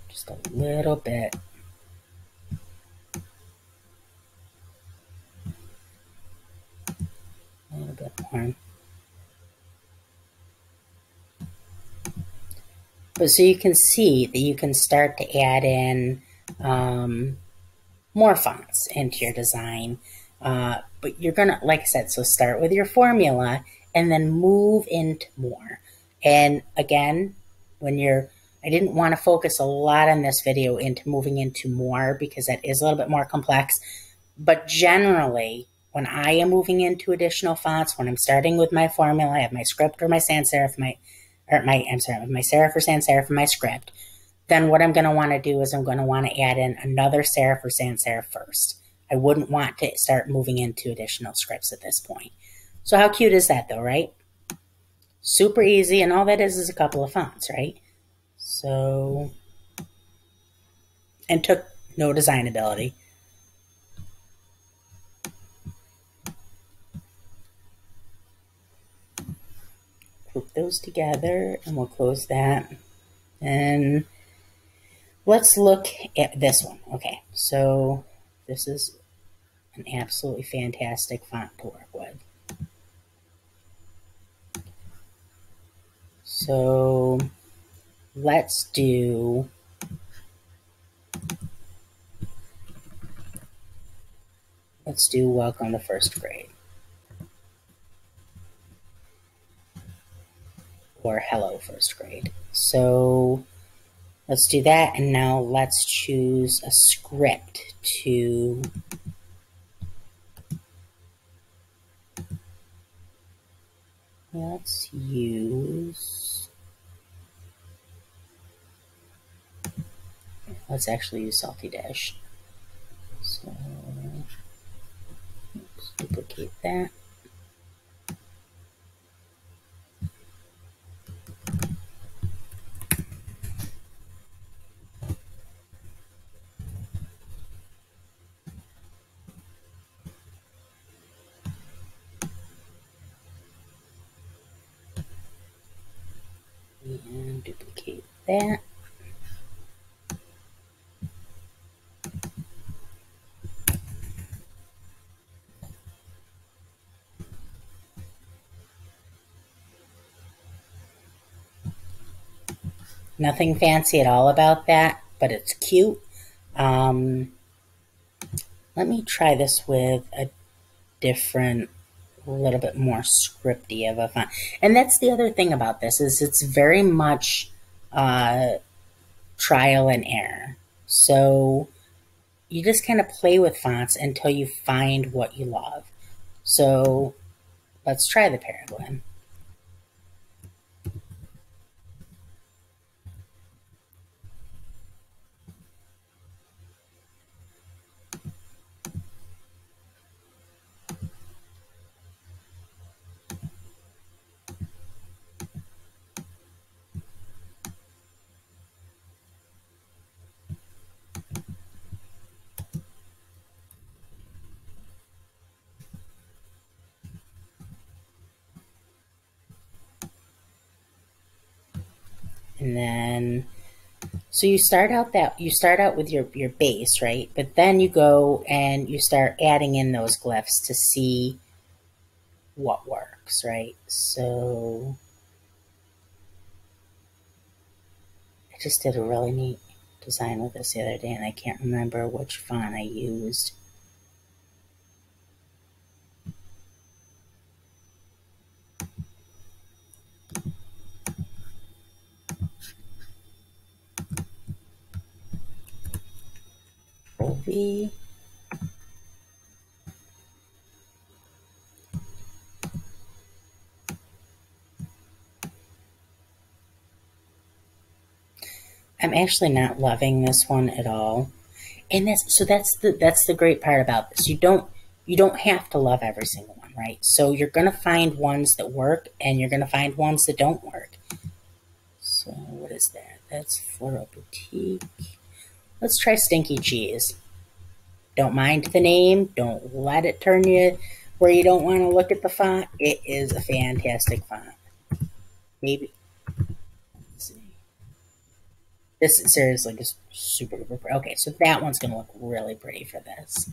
Just a little bit. A little bit more. But so you can see that you can start to add in more fonts into your design. But you're gonna, like I said, so start with your formula and then move into more. And again, I didn't want to focus a lot on this video into moving into more because that is a little bit more complex. But generally, when I am moving into additional fonts, when I'm starting with my formula, I have my script or my sans serif, my serif or sans serif in my script, then what I'm going to want to do is I'm going to want to add in another serif or sans serif first. I wouldn't want to start moving into additional scripts at this point. So how cute is that though, right? Super easy, and all that is a couple of fonts, right? So, and took no design ability. Group those together, and we'll close that. And let's look at this one. Okay, so this is an absolutely fantastic font to work with. So let's do Welcome to First Grade. Or Hello First Grade. So let's do that, and now let's choose a script to let's actually use Salty Dish. So let's duplicate that. And duplicate that. Nothing fancy at all about that, but it's cute. Let me try this with a different, a little bit more scripty of a font. And that's the other thing about this is it's very much trial and error. So you just kind of play with fonts until you find what you love. So let's try the Peregrine. And then, so you start out with your base, right? But then you go and you start adding in those glyphs to see what works, right? So I just did a really neat design with this the other day, and I can't remember which font I used. V. I'm actually not loving this one at all. And that's the great part about this. You don't have to love every single one, right? So you're gonna find ones that work and you're gonna find ones that don't work. So what is that? That's Floral Boutique. Let's try Stinky Cheese. Don't mind the name. Don't let it turn you where you don't want to look at the font. It is a fantastic font. Maybe. Let's see. This is seriously just super duper pretty. Okay, so that one's going to look really pretty for this.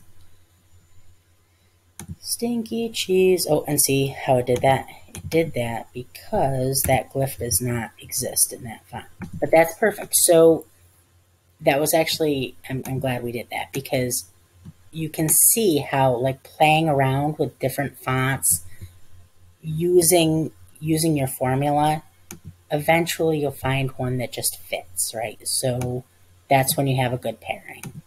Stinky Cheese. Oh, and see how it did that? It did that because that glyph does not exist in that font. But that's perfect. So that was actually, I'm glad we did that, because you can see how, like, playing around with different fonts, using your formula, eventually you'll find one that just fits, right? So that's when you have a good pairing.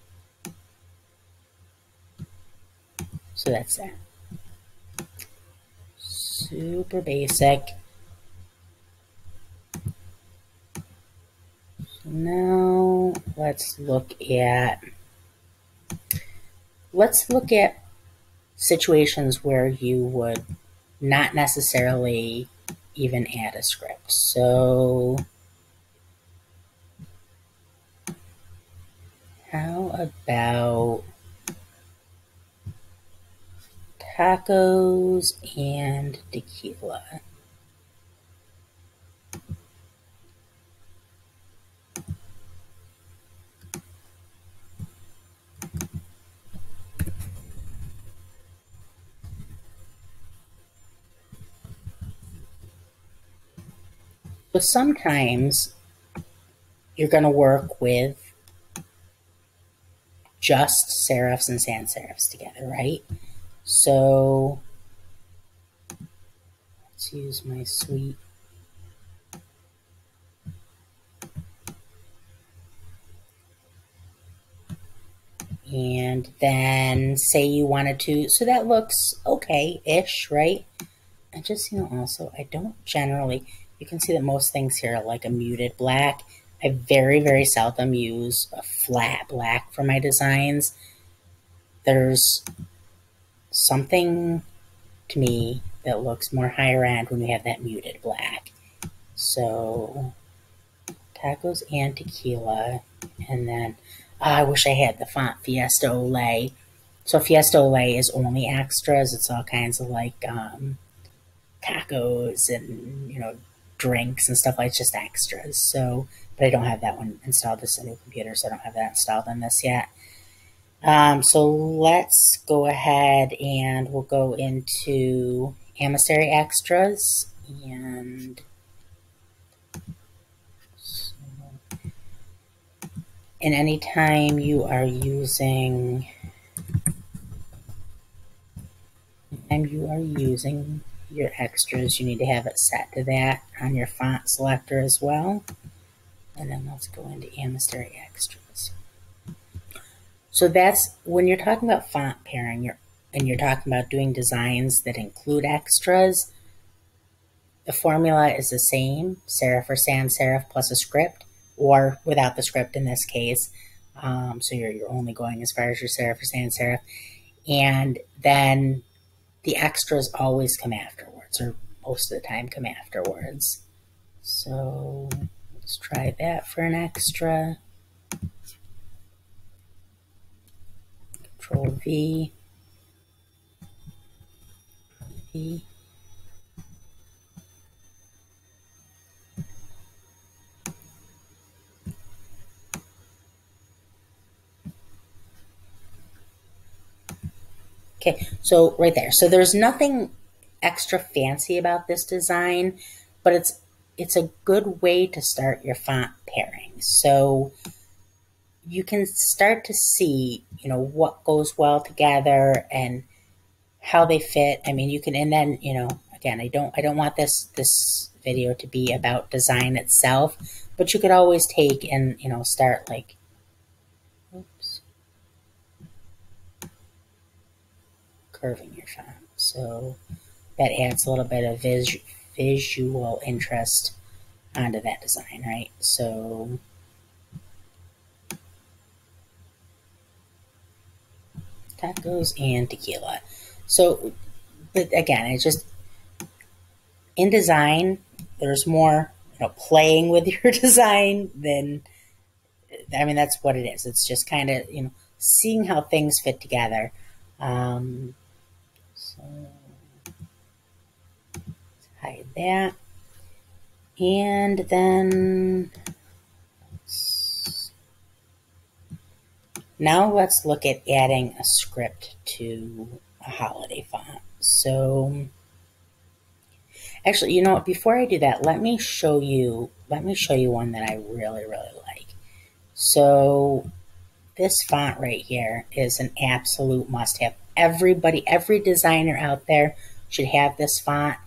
So that's that. Super basic. So now let's look at situations where you would not necessarily even add a script. So how about tacos and tequila? So sometimes you're going to work with just serifs and sans serifs together, right? So let's use my sweet. And then say you wanted to, so that looks okay-ish, right? And just, also, I don't generally, you can see that most things here are like a muted black. I very, very seldom use a flat black for my designs. There's something to me that looks more higher end when we have that muted black. So tacos and tequila, and then I wish I had the font Fiesta Olay. So Fiesta Olay is only extras. It's all kinds of like tacos and drinks and stuff like just extras. So, but I don't have that one installed. This is a new computer, so I don't have that installed on this yet. So let's go ahead and we'll go into Emissary extras, and anytime you are using your extras, you need to have it set to that on your font selector as well. And then let's go into Emissary extras. So that's when you're talking about font pairing, and you're talking about doing designs that include extras. The formula is the same: serif or sans serif plus a script, or without the script in this case. So you're only going as far as your serif or sans serif, and then the extras always come afterwards, or most of the time come afterwards. So let's try that for an extra. Control V. V. Okay, so right there. So there's nothing extra fancy about this design, but it's a good way to start your font pairing. So you can start to see, you know, what goes well together and how they fit. I mean, you can, and then, you know, again, I don't want this video to be about design itself, but you could always take and, you know, start like, oops, curving your font. So that adds a little bit of visual interest onto that design, right? So tacos and tequila. So, but again, it's just in design, there's more, you know, playing with your design than, I mean, that's what it is. It's just kind of, you know, seeing how things fit together. So let's hide that. And then now let's look at adding a script to a holiday font. So actually, you know what, before I do that, let me show you one that I really, really like. So this font right here is an absolute must-have. Everybody, every designer out there should have this font.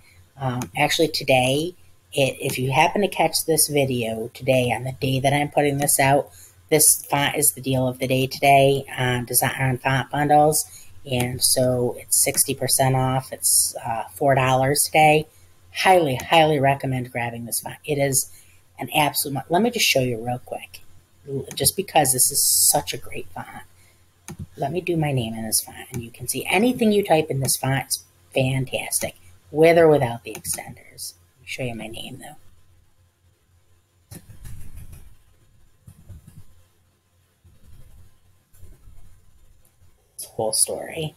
Actually, today, if you happen to catch this video today, on the day that I'm putting this out, this font is the deal of the day today on font bundles. And so it's 60% off. It's $4 today. Highly, highly recommend grabbing this font. It is an absolute, let me just show you real quick. Just because this is such a great font. Let me do my name in this font, and you can see anything you type in this font is fantastic, with or without the extenders. Let me show you my name, though. It's a whole story.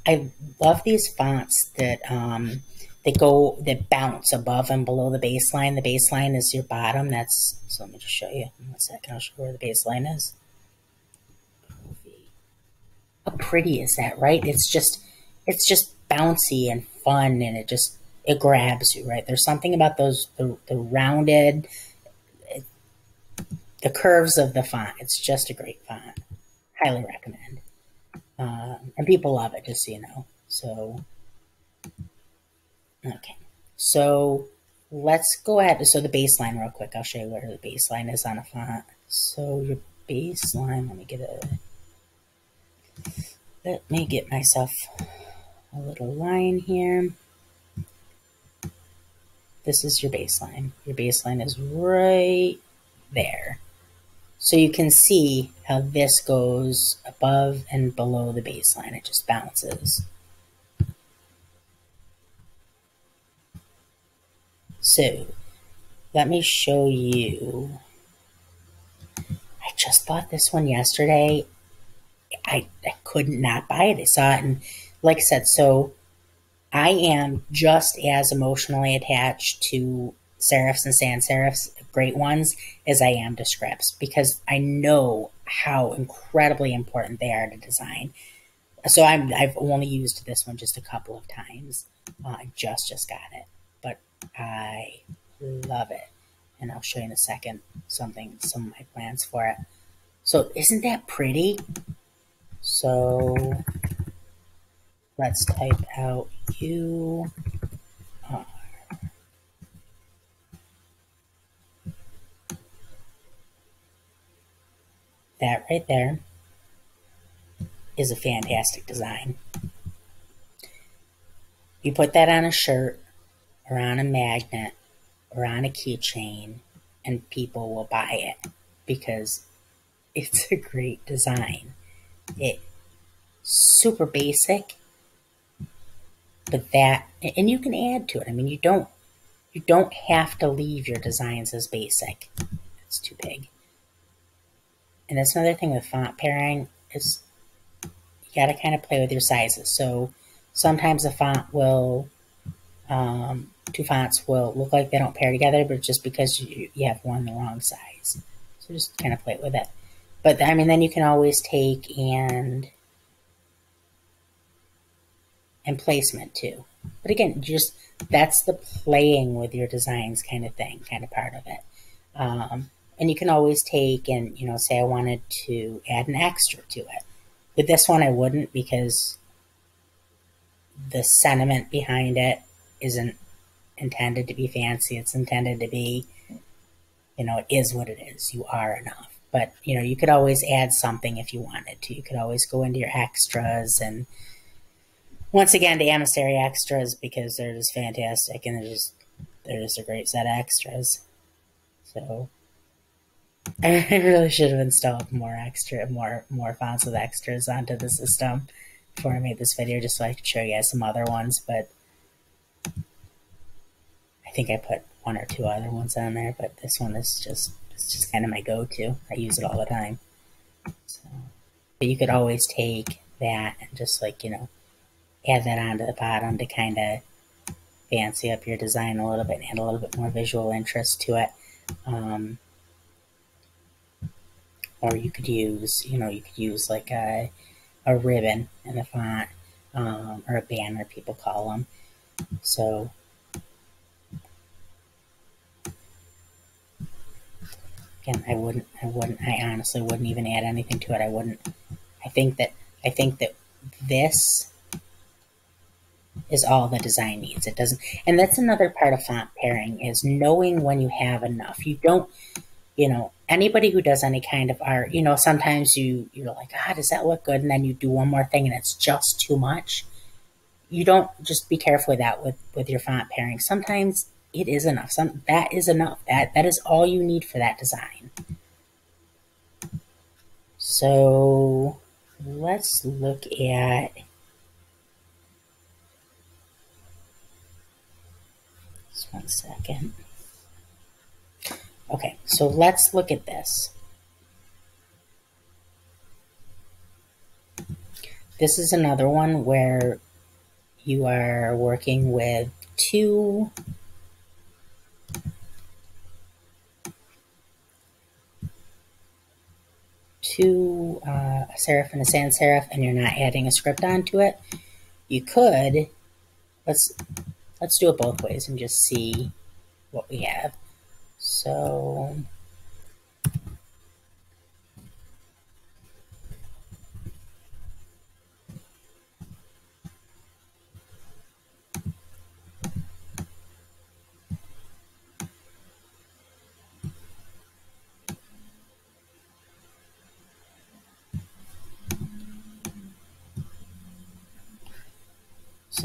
I love these fonts that that bounce above and below the baseline. The baseline is your bottom. So let me just show you. In 1 second, I'll show you where the baseline is. How pretty is that, right? It's just bouncy and fun, and it grabs you, right? There's something about the rounded, the curves of the font. It's just a great font. Highly recommend. And people love it, just so you know. So, okay. So let's go ahead. So the baseline real quick. I'll show you where the baseline is on a font. So your baseline, let me get myself a little line here. This is your baseline. Your baseline is right there. So you can see how this goes above and below the baseline. It just bounces. So let me show you. I just bought this one yesterday. I could not buy it. I saw it, and like I said, so I am just as emotionally attached to serifs and sans serifs, great ones, as I am to scripts, because I know how incredibly important they are to design. So I've only used this one just a couple of times. I just got it, but I love it, and I'll show you in a second some of my plans for it. So isn't that pretty? So let's type out U. That right there is a fantastic design. You put that on a shirt or on a magnet or on a keychain, and people will buy it because it's a great design. It's super basic, but and you can add to it. I mean, you don't have to leave your designs as basic. It's too big. And that's another thing with font pairing is you got to kind of play with your sizes. So sometimes a font will, two fonts will look like they don't pair together, but just because you have one the wrong size. So just kind of play with it. But I mean, then you can always take and placement too. But again, just that's the playing with your designs kind of thing, kind of part of it. And you can always take and, you know, say I wanted to add an extra to it. With this one, I wouldn't, because the sentiment behind it isn't intended to be fancy. It's intended to be, you know, it is what it is. You are enough. But, you know, you could always add something if you wanted to. You could always go into your extras, and once again, the emissary extras, because they're just fantastic, and they're just a great set of extras. So I really should have installed more fonts with extras onto the system before I made this video, just so I could show you guys some other ones. But I think I put one or two other ones on there, but this one is just kind of my go-to. I use it all the time. So, but you could always take that and just, like, you know, add that onto the bottom to kind of fancy up your design a little bit and add a little bit more visual interest to it. Or you could use, you know, like a ribbon in the font, or a banner, people call them. So again, I honestly wouldn't even add anything to it. I think that this is all the design needs. It doesn't, and that's another part of font pairing, is knowing when you have enough. You don't, you know, anybody who does any kind of art, you know, sometimes you're like, does that look good? And then you do one more thing and it's just too much. You don't, just be careful with that with your font pairing. Sometimes it is enough. That is enough. That is all you need for that design. So let's look at, just one second. Okay, so let's look at this. This is another one where you are working with two a serif and a sans serif, and you're not adding a script onto it. You could, let's do it both ways and just see what we have. So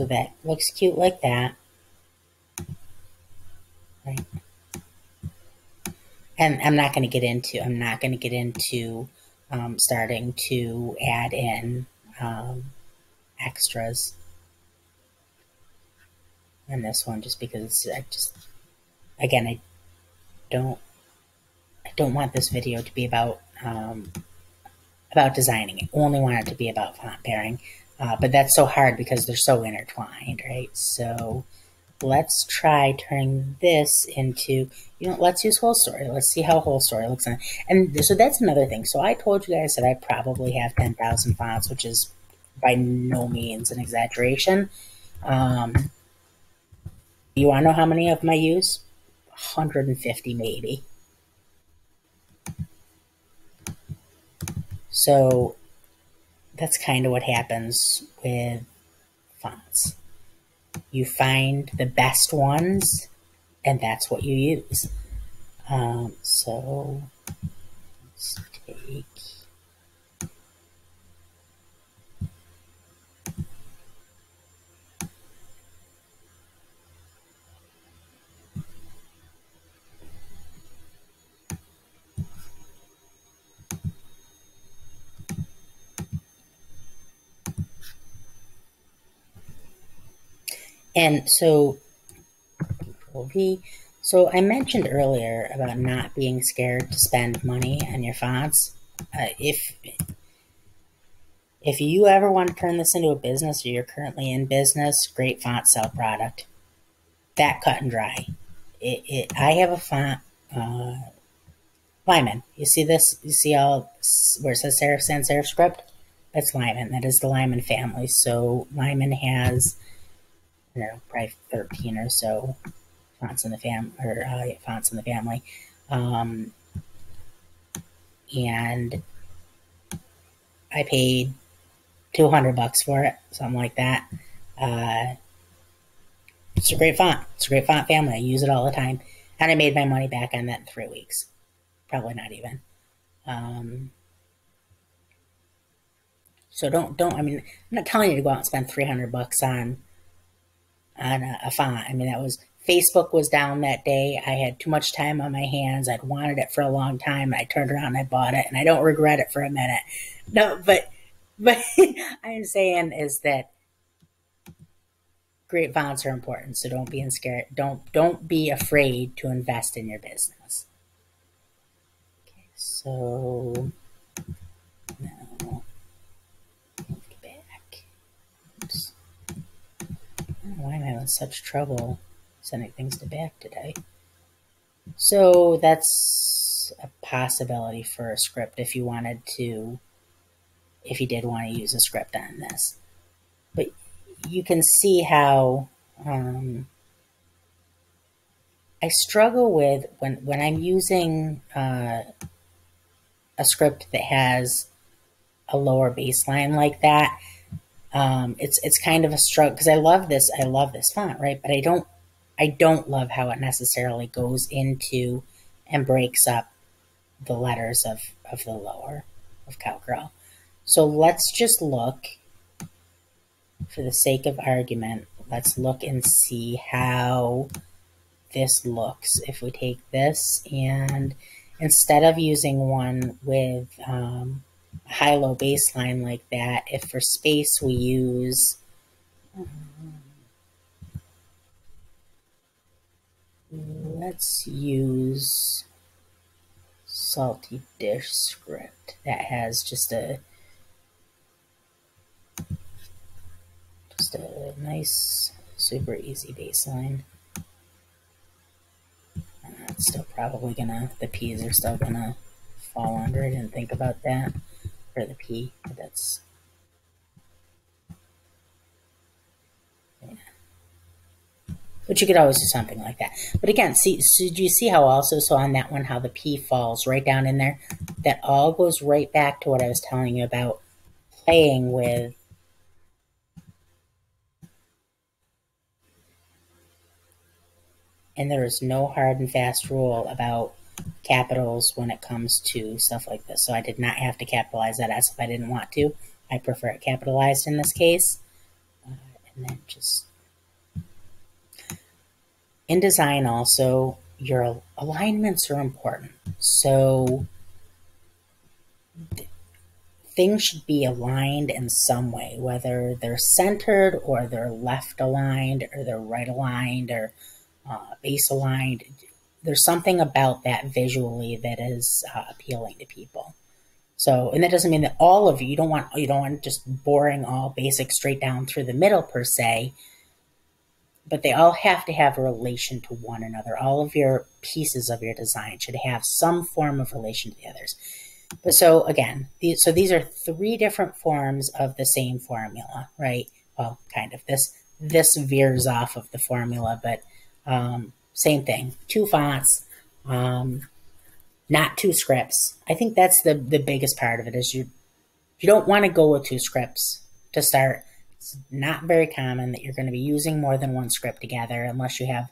that looks cute like that, right? And I'm not going to get into starting to add in extras in this one, just because again, I don't want this video to be about designing. I only want it to be about font pairing. But that's so hard because they're so intertwined, right? So let's try turning this into, you know, let's use whole story. Let's see how whole story looks. And so that's another thing. So I told you guys that I probably have 10,000 fonts, which is by no means an exaggeration. You want to know how many of them I use? 150 maybe. So that's kind of what happens with fonts. You find the best ones, and that's what you use. So let's take, and so Control V. So I mentioned earlier about not being scared to spend money on your fonts. if you ever want to turn this into a business or you're currently in business, great font, sell product. That cut and dry. I have a font, Lyman. You see this? You see all where it says serif sans serif script? That's Lyman. That is the Lyman family. So Lyman has, probably 13 or so fonts in the fonts in the family, and I paid $200 for it, something like that. It's a great font. It's a great font family. I use it all the time, and I made my money back on that in 3 weeks. Probably not even. So don't. I mean, I'm not telling you to go out and spend $300 on a font. I mean, Facebook was down that day. I had too much time on my hands. I'd wanted it for a long time. I turned around and I bought it, and I don't regret it for a minute. No, but I'm saying is that great fonts are important. So don't be scared. Don't be afraid to invest in your business. Okay, so now get back. Oops. I don't know why I'm having such trouble sending things to back today. So that's a possibility for a script if you wanted to, if you did want to use a script on this. But you can see how I struggle with when I'm using a script that has a lower baseline like that. It's kind of a struggle because I love this font, right? But I don't love how it necessarily goes into and breaks up the letters of the lower of Cowgirl. So let's just look, for the sake of argument, let's look and see how this looks. If we take this and instead of using one with a high-low baseline like that, if for space we use let's use Salty Dish script that has just a nice, super easy baseline. It's still probably the P's are still gonna fall under. I didn't think about that, or the P, but that's, yeah. But you could always do something like that. But again, so do you see how also, so on that one, how the P falls right down in there? That all goes right back to what I was telling you about playing with and there is no hard and fast rule about capitals when it comes to stuff like this. So I did not have to capitalize that S if I didn't want to. I prefer it capitalized in this case. And then just in design also, your alignments are important. So things should be aligned in some way, whether they're centered or they're left aligned or they're right aligned or base aligned. There's something about that visually that is appealing to people. So, and that doesn't mean that all of you don't want just boring all basic straight down through the middle per se, but they all have to have a relation to one another. All of your pieces of your design should have some form of relation to the others. But so again, these are 3 different forms of the same formula, right? Well, kind of. This veers off of the formula, but same thing. 2 fonts, not 2 scripts. I think that's the biggest part of it is you don't want to go with 2 scripts to start. It's not very common that you're going to be using more than 1 script together unless you have,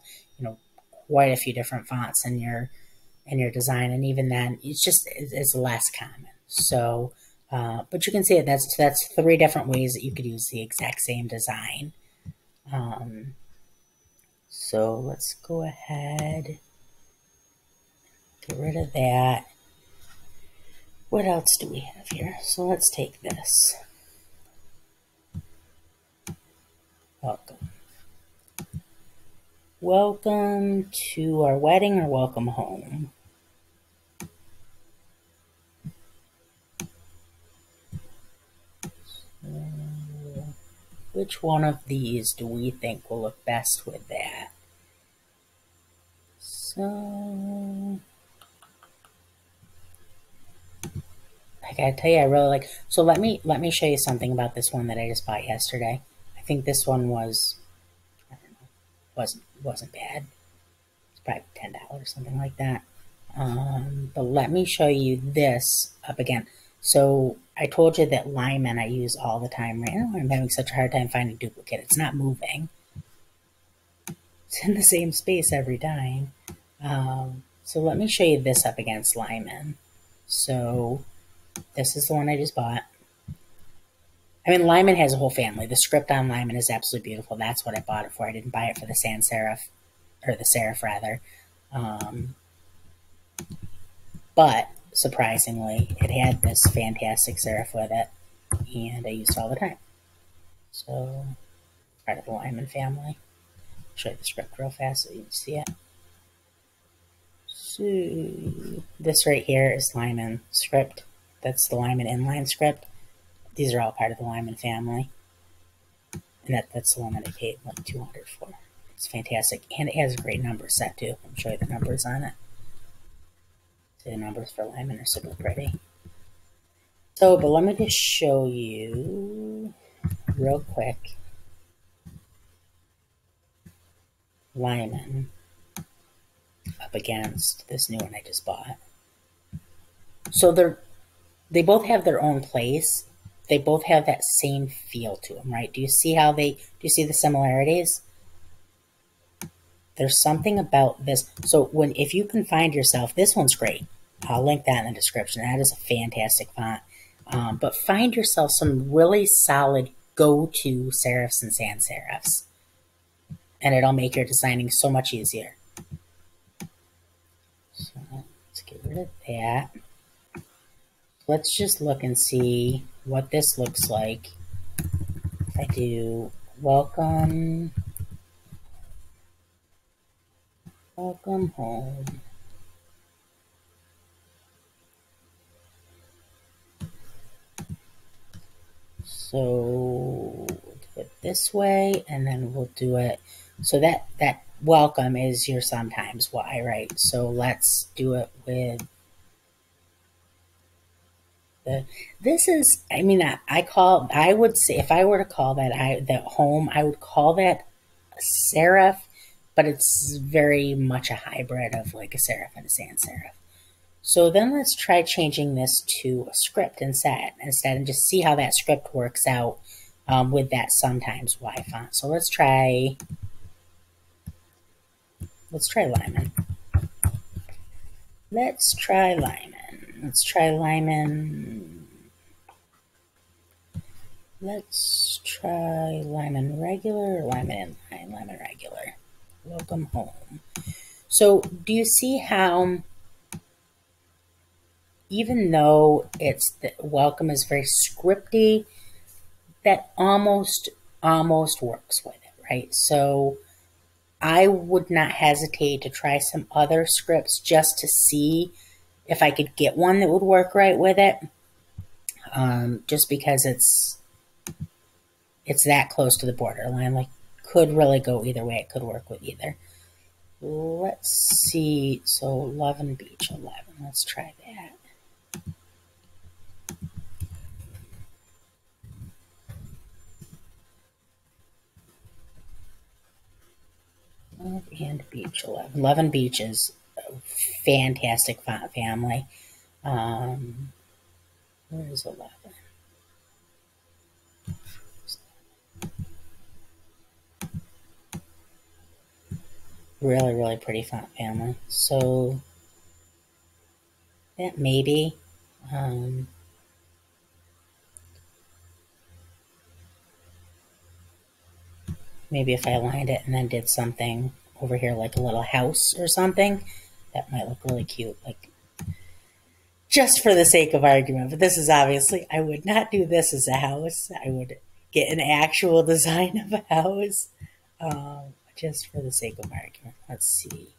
quite a few different fonts in your design, and even then, it's less common. So, but you can see it. That's 3 different ways that you could use the exact same design. So let's go ahead, get rid of that. What else do we have here? So let's take this. Welcome. Welcome to our wedding or welcome home. which one of these do we think will look best with that? So, I gotta tell you, I really like. So let me show you something about this one that I just bought yesterday. I think this one was, I don't know, wasn't bad. It's probably $10, something like that. But let me show you this up again. So I told you that Lyman I use all the time. Right now I'm having such a hard time finding duplicate. It's not moving. It's in the same space every time. So let me show you this up against Lyman. So this is the one I just bought. I mean, Lyman has a whole family. The script on Lyman is absolutely beautiful. That's what I bought it for. I didn't buy it for the sans serif, or the serif rather. But surprisingly, it had this fantastic serif with it, and I used it all the time. So, part of the Lyman family. I'll show you the script real fast so you can see it. So, this right here is Lyman script. That's the Lyman inline script. These are all part of the Lyman family. And that's the one that I paid like $200 for. It's fantastic. And it has a great number set too. I'll show you the numbers on it. The numbers for Lyman are super pretty. So, but let me just show you real quick Lyman up against this new one I just bought. So they both have their own place. They both have that same feel to them, right? Do you see the similarities? There's something about this. So if you can find yourself, this one's great. I'll link that in the description. That is a fantastic font. But find yourself some really solid go-to serifs and sans serifs. And it'll make your designing so much easier. So let's get rid of that. Let's just look and see what this looks like. If I do welcome home. So we'll do it this way, and then we'll do it. So that welcome is your sometimes why, right? So let's do it with this is, I mean, I would say, if I were to call that home, I would call that a serif, but it's very much a hybrid of like a serif and a sans serif. So then let's try changing this to a script instead, and just see how that script works out with that sometimes Y font. So let's try Lyman. Let's try Lyman. Let's try Lyman regular, Lyman inline, Lyman regular. Welcome home. So do you see how, even though the welcome is very scripty, that almost works with it, right? So I would not hesitate to try some other scripts just to see if I could get one that would work right with it. Just because it's that close to the borderline, like could really go either way. It could work with either. Let's see. So Love and Beach 11. Let's try that. Love and Beach 11. Love and Beach is a fantastic font family. Where is 11? Really, really pretty font family. So that maybe maybe if I aligned it and then did something over here like a little house or something, that might look really cute. Like, just for the sake of argument, but this is obviously, I would not do this as a house. I would get an actual design of a house, just for the sake of argument. Let's see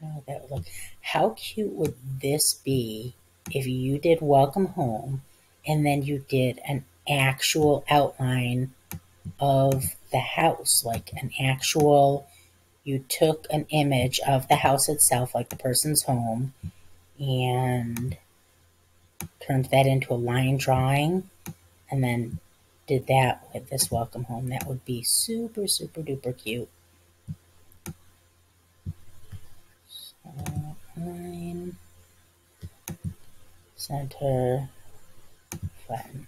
how that would look. How cute would this be if you did Welcome Home and then you did an actual outline of the house, like an actual, you took an image of the house itself, like the person's home, and turned that into a line drawing, and then did that with this welcome home. That would be super, super duper cute. So, line, center, flatten.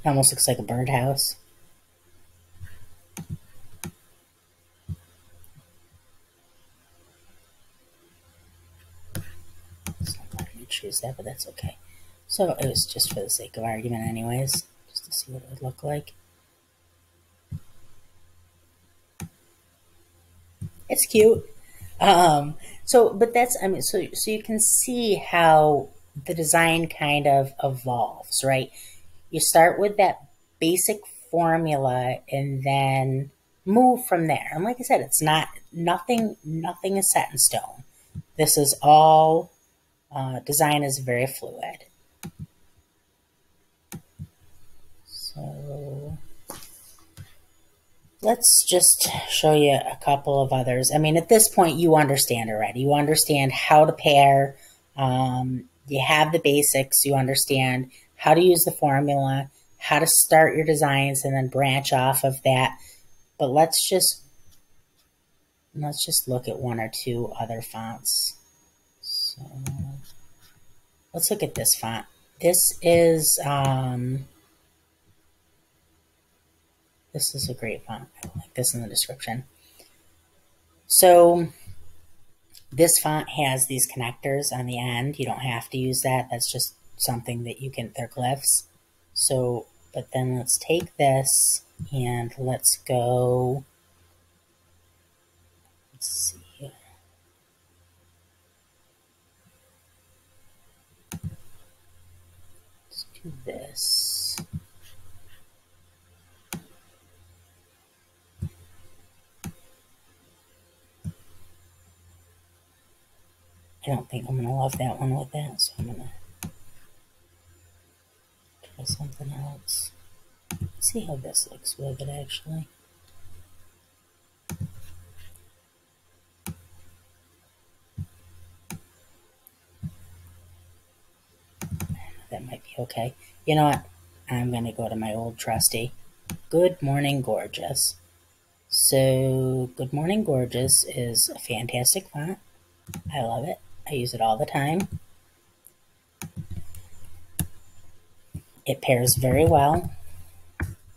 It almost looks like a birdhouse. It's not letting me choose that, but that's okay. So it was just for the sake of argument anyways, just to see what it would look like. It's cute. But that's, I mean, so you can see how the design kind of evolves, right? You start with that basic formula and then move from there. And like I said, it's not, nothing is set in stone. This is all, design is very fluid. So let's just show you a couple of others. I mean, at this point, you understand already. You understand how to pair. You have the basics. You understand how to use the formula, how to start your designs, and then branch off of that. But let's just look at one or two other fonts. So let's look at this font. This is a great font. I will link this in the description. So this font has these connectors on the end. You don't have to use that. That's just something that you can, they're glyphs. So, but then let's take this and let's go, let's see. Let's do this. I don't think I'm going to love that one with that, so I'm going to try something else. Let's see how this looks with it, actually. That might be okay. You know what? I'm going to go to my old trusty. Good Morning Gorgeous. So, Good Morning Gorgeous is a fantastic font. I love it. I use it all the time. It pairs very well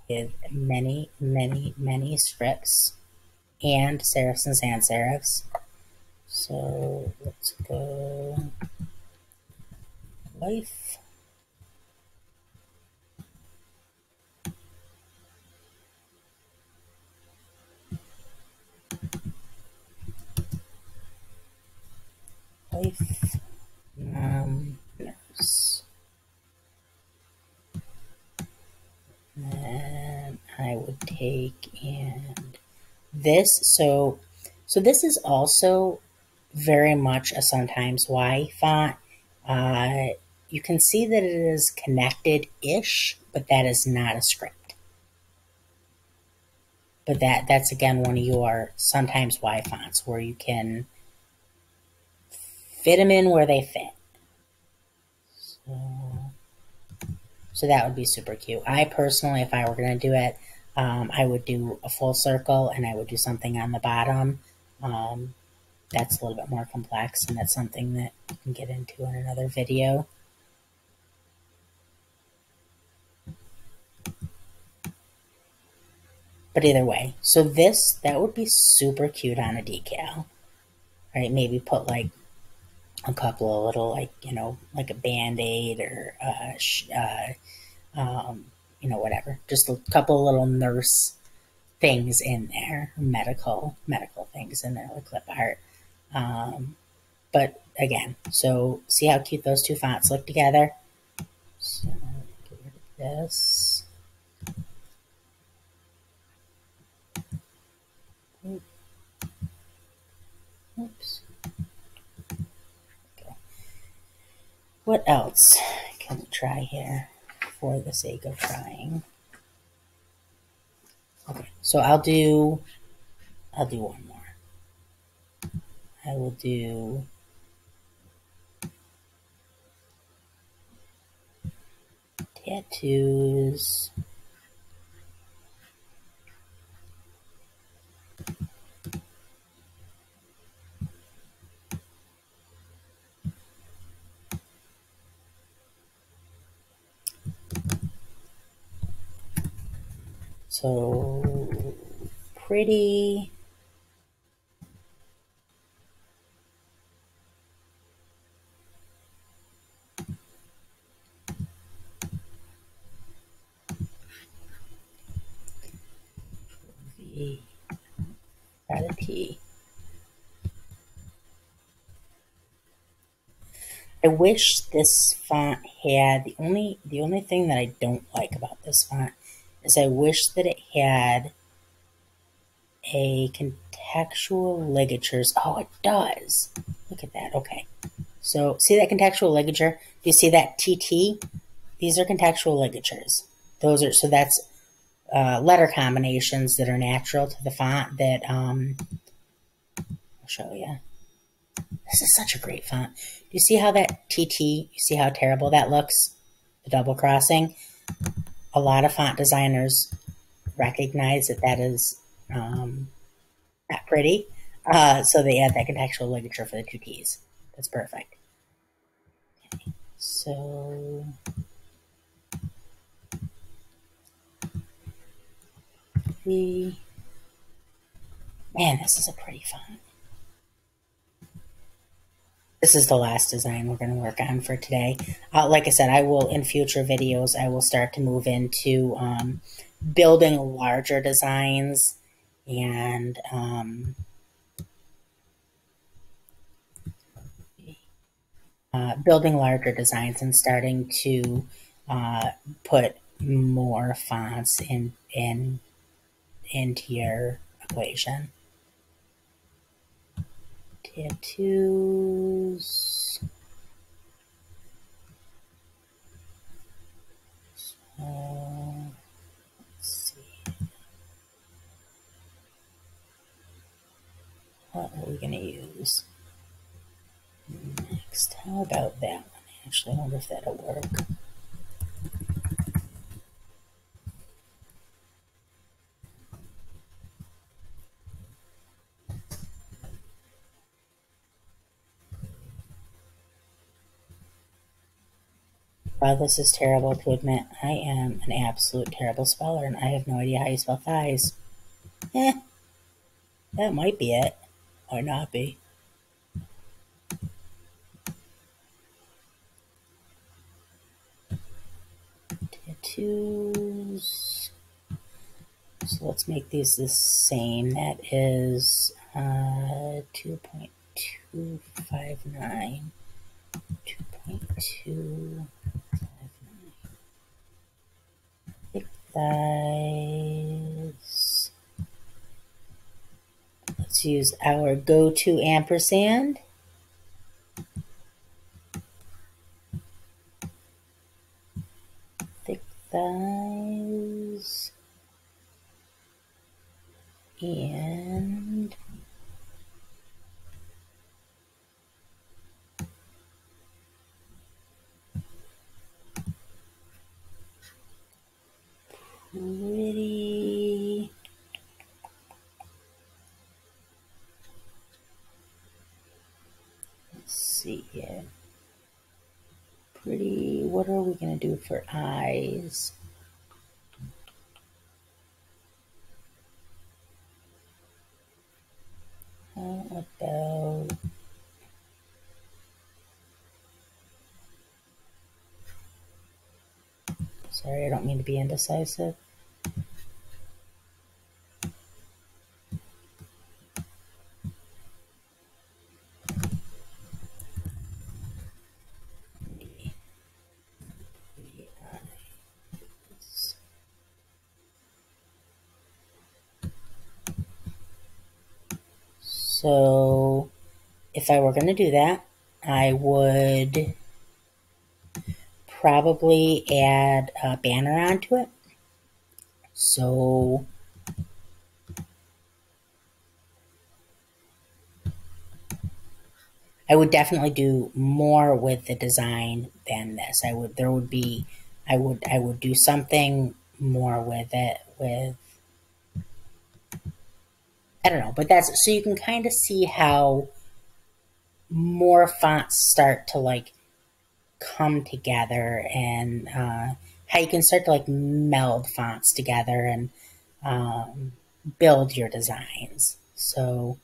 with many, many, many scripts and serifs and sans serifs. So let's go Life. Life. Nurse. And I would take and this. So this is also very much a sometimes why font. You can see that it is connected-ish, but that is not a script. But that's again one of your sometimes why fonts where you can fit them in where they fit. So that would be super cute. I personally, if I were going to do it, I would do a full circle and I would do something on the bottom. That's a little bit more complex, and that's something that you can get into in another video. But either way, so that would be super cute on a decal. Right? Maybe put like a couple of little, like, you know, like a Band-Aid or, you know, whatever. Just a couple of little nurse things in there, medical things in there with clip art. But again, so see how cute those two fonts look together? So get rid of this. Oops. Okay. What else can we try here for the sake of trying? Okay, so I'll do one more. I will do tattoos. So pretty. Gravity. I wish this font had the only thing that I don't like about this font is I wish that it had a contextual ligatures. Oh, it does. Look at that. Okay. So see that contextual ligature? Do you see that TT? These are contextual ligatures. Those are, so that's letter combinations that are natural to the font that I'll show you. This is such a great font. Do you see how that TT, you see how terrible that looks? The double crossing. A lot of font designers recognize that that is not pretty. So they add that contextual ligature for the two T's. That's perfect. Okay. So man, this is a pretty font. This is the last design we're going to work on for today. Like I said, I will, in future videos, I will start to move into building larger designs and building larger designs and starting to put more fonts into your equation. Tattoos. So, let's see. What are we going to use next? How about that one? Actually, I wonder if that'll work. Wow, this is terrible to admit. I am an absolute terrible speller, and I have no idea how you spell thighs. That might be it, or not be. Tattoos. So let's make these the same. That is 2.259. 2.259. Thick thighs. Let's use our go-to ampersand. Thick thighs. And pretty. Let's see here. Pretty. What are we going to do for eyes? How about sorry, I don't mean to be indecisive. So if I were going to do that, I would probably add a banner onto it. So I would definitely do more with the design than this. I would do something more with it, I don't know, but that's so you can kind of see how more fonts start to like come together, and how you can start to like meld fonts together and build your designs. So,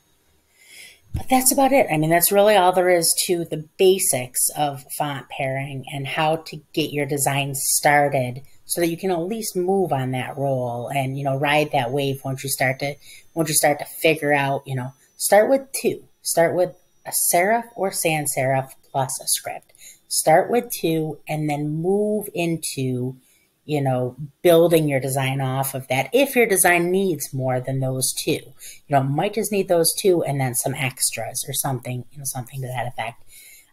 but that's about it. I mean, that's really all there is to the basics of font pairing and how to get your design started so that you can at least move on that roll and, you know, ride that wave once you start to figure out, you know, start with two. Start with a serif or sans serif plus a script. Start with two and then move into, you know, building your design off of that. If your design needs more than those two, you know, it might just need those two and then some extras or something, you know, something to that effect.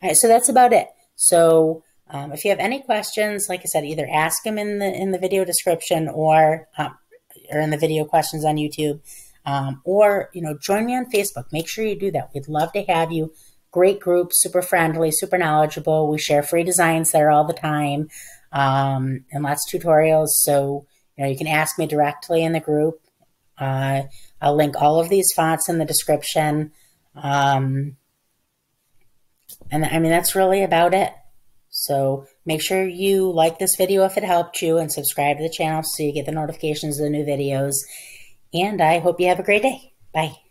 All right, so that's about it. So if you have any questions, like I said, either ask them in the video description or in the video questions on YouTube, or, you know, join me on Facebook. Make sure you do that. We'd love to have you. Great group, super friendly, super knowledgeable. We share free designs there all the time, and lots of tutorials. So, you know, you can ask me directly in the group. I'll link all of these fonts in the description. And I mean, that's really about it. So make sure you like this video if it helped you and subscribe to the channel so you get the notifications of the new videos. And I hope you have a great day. Bye.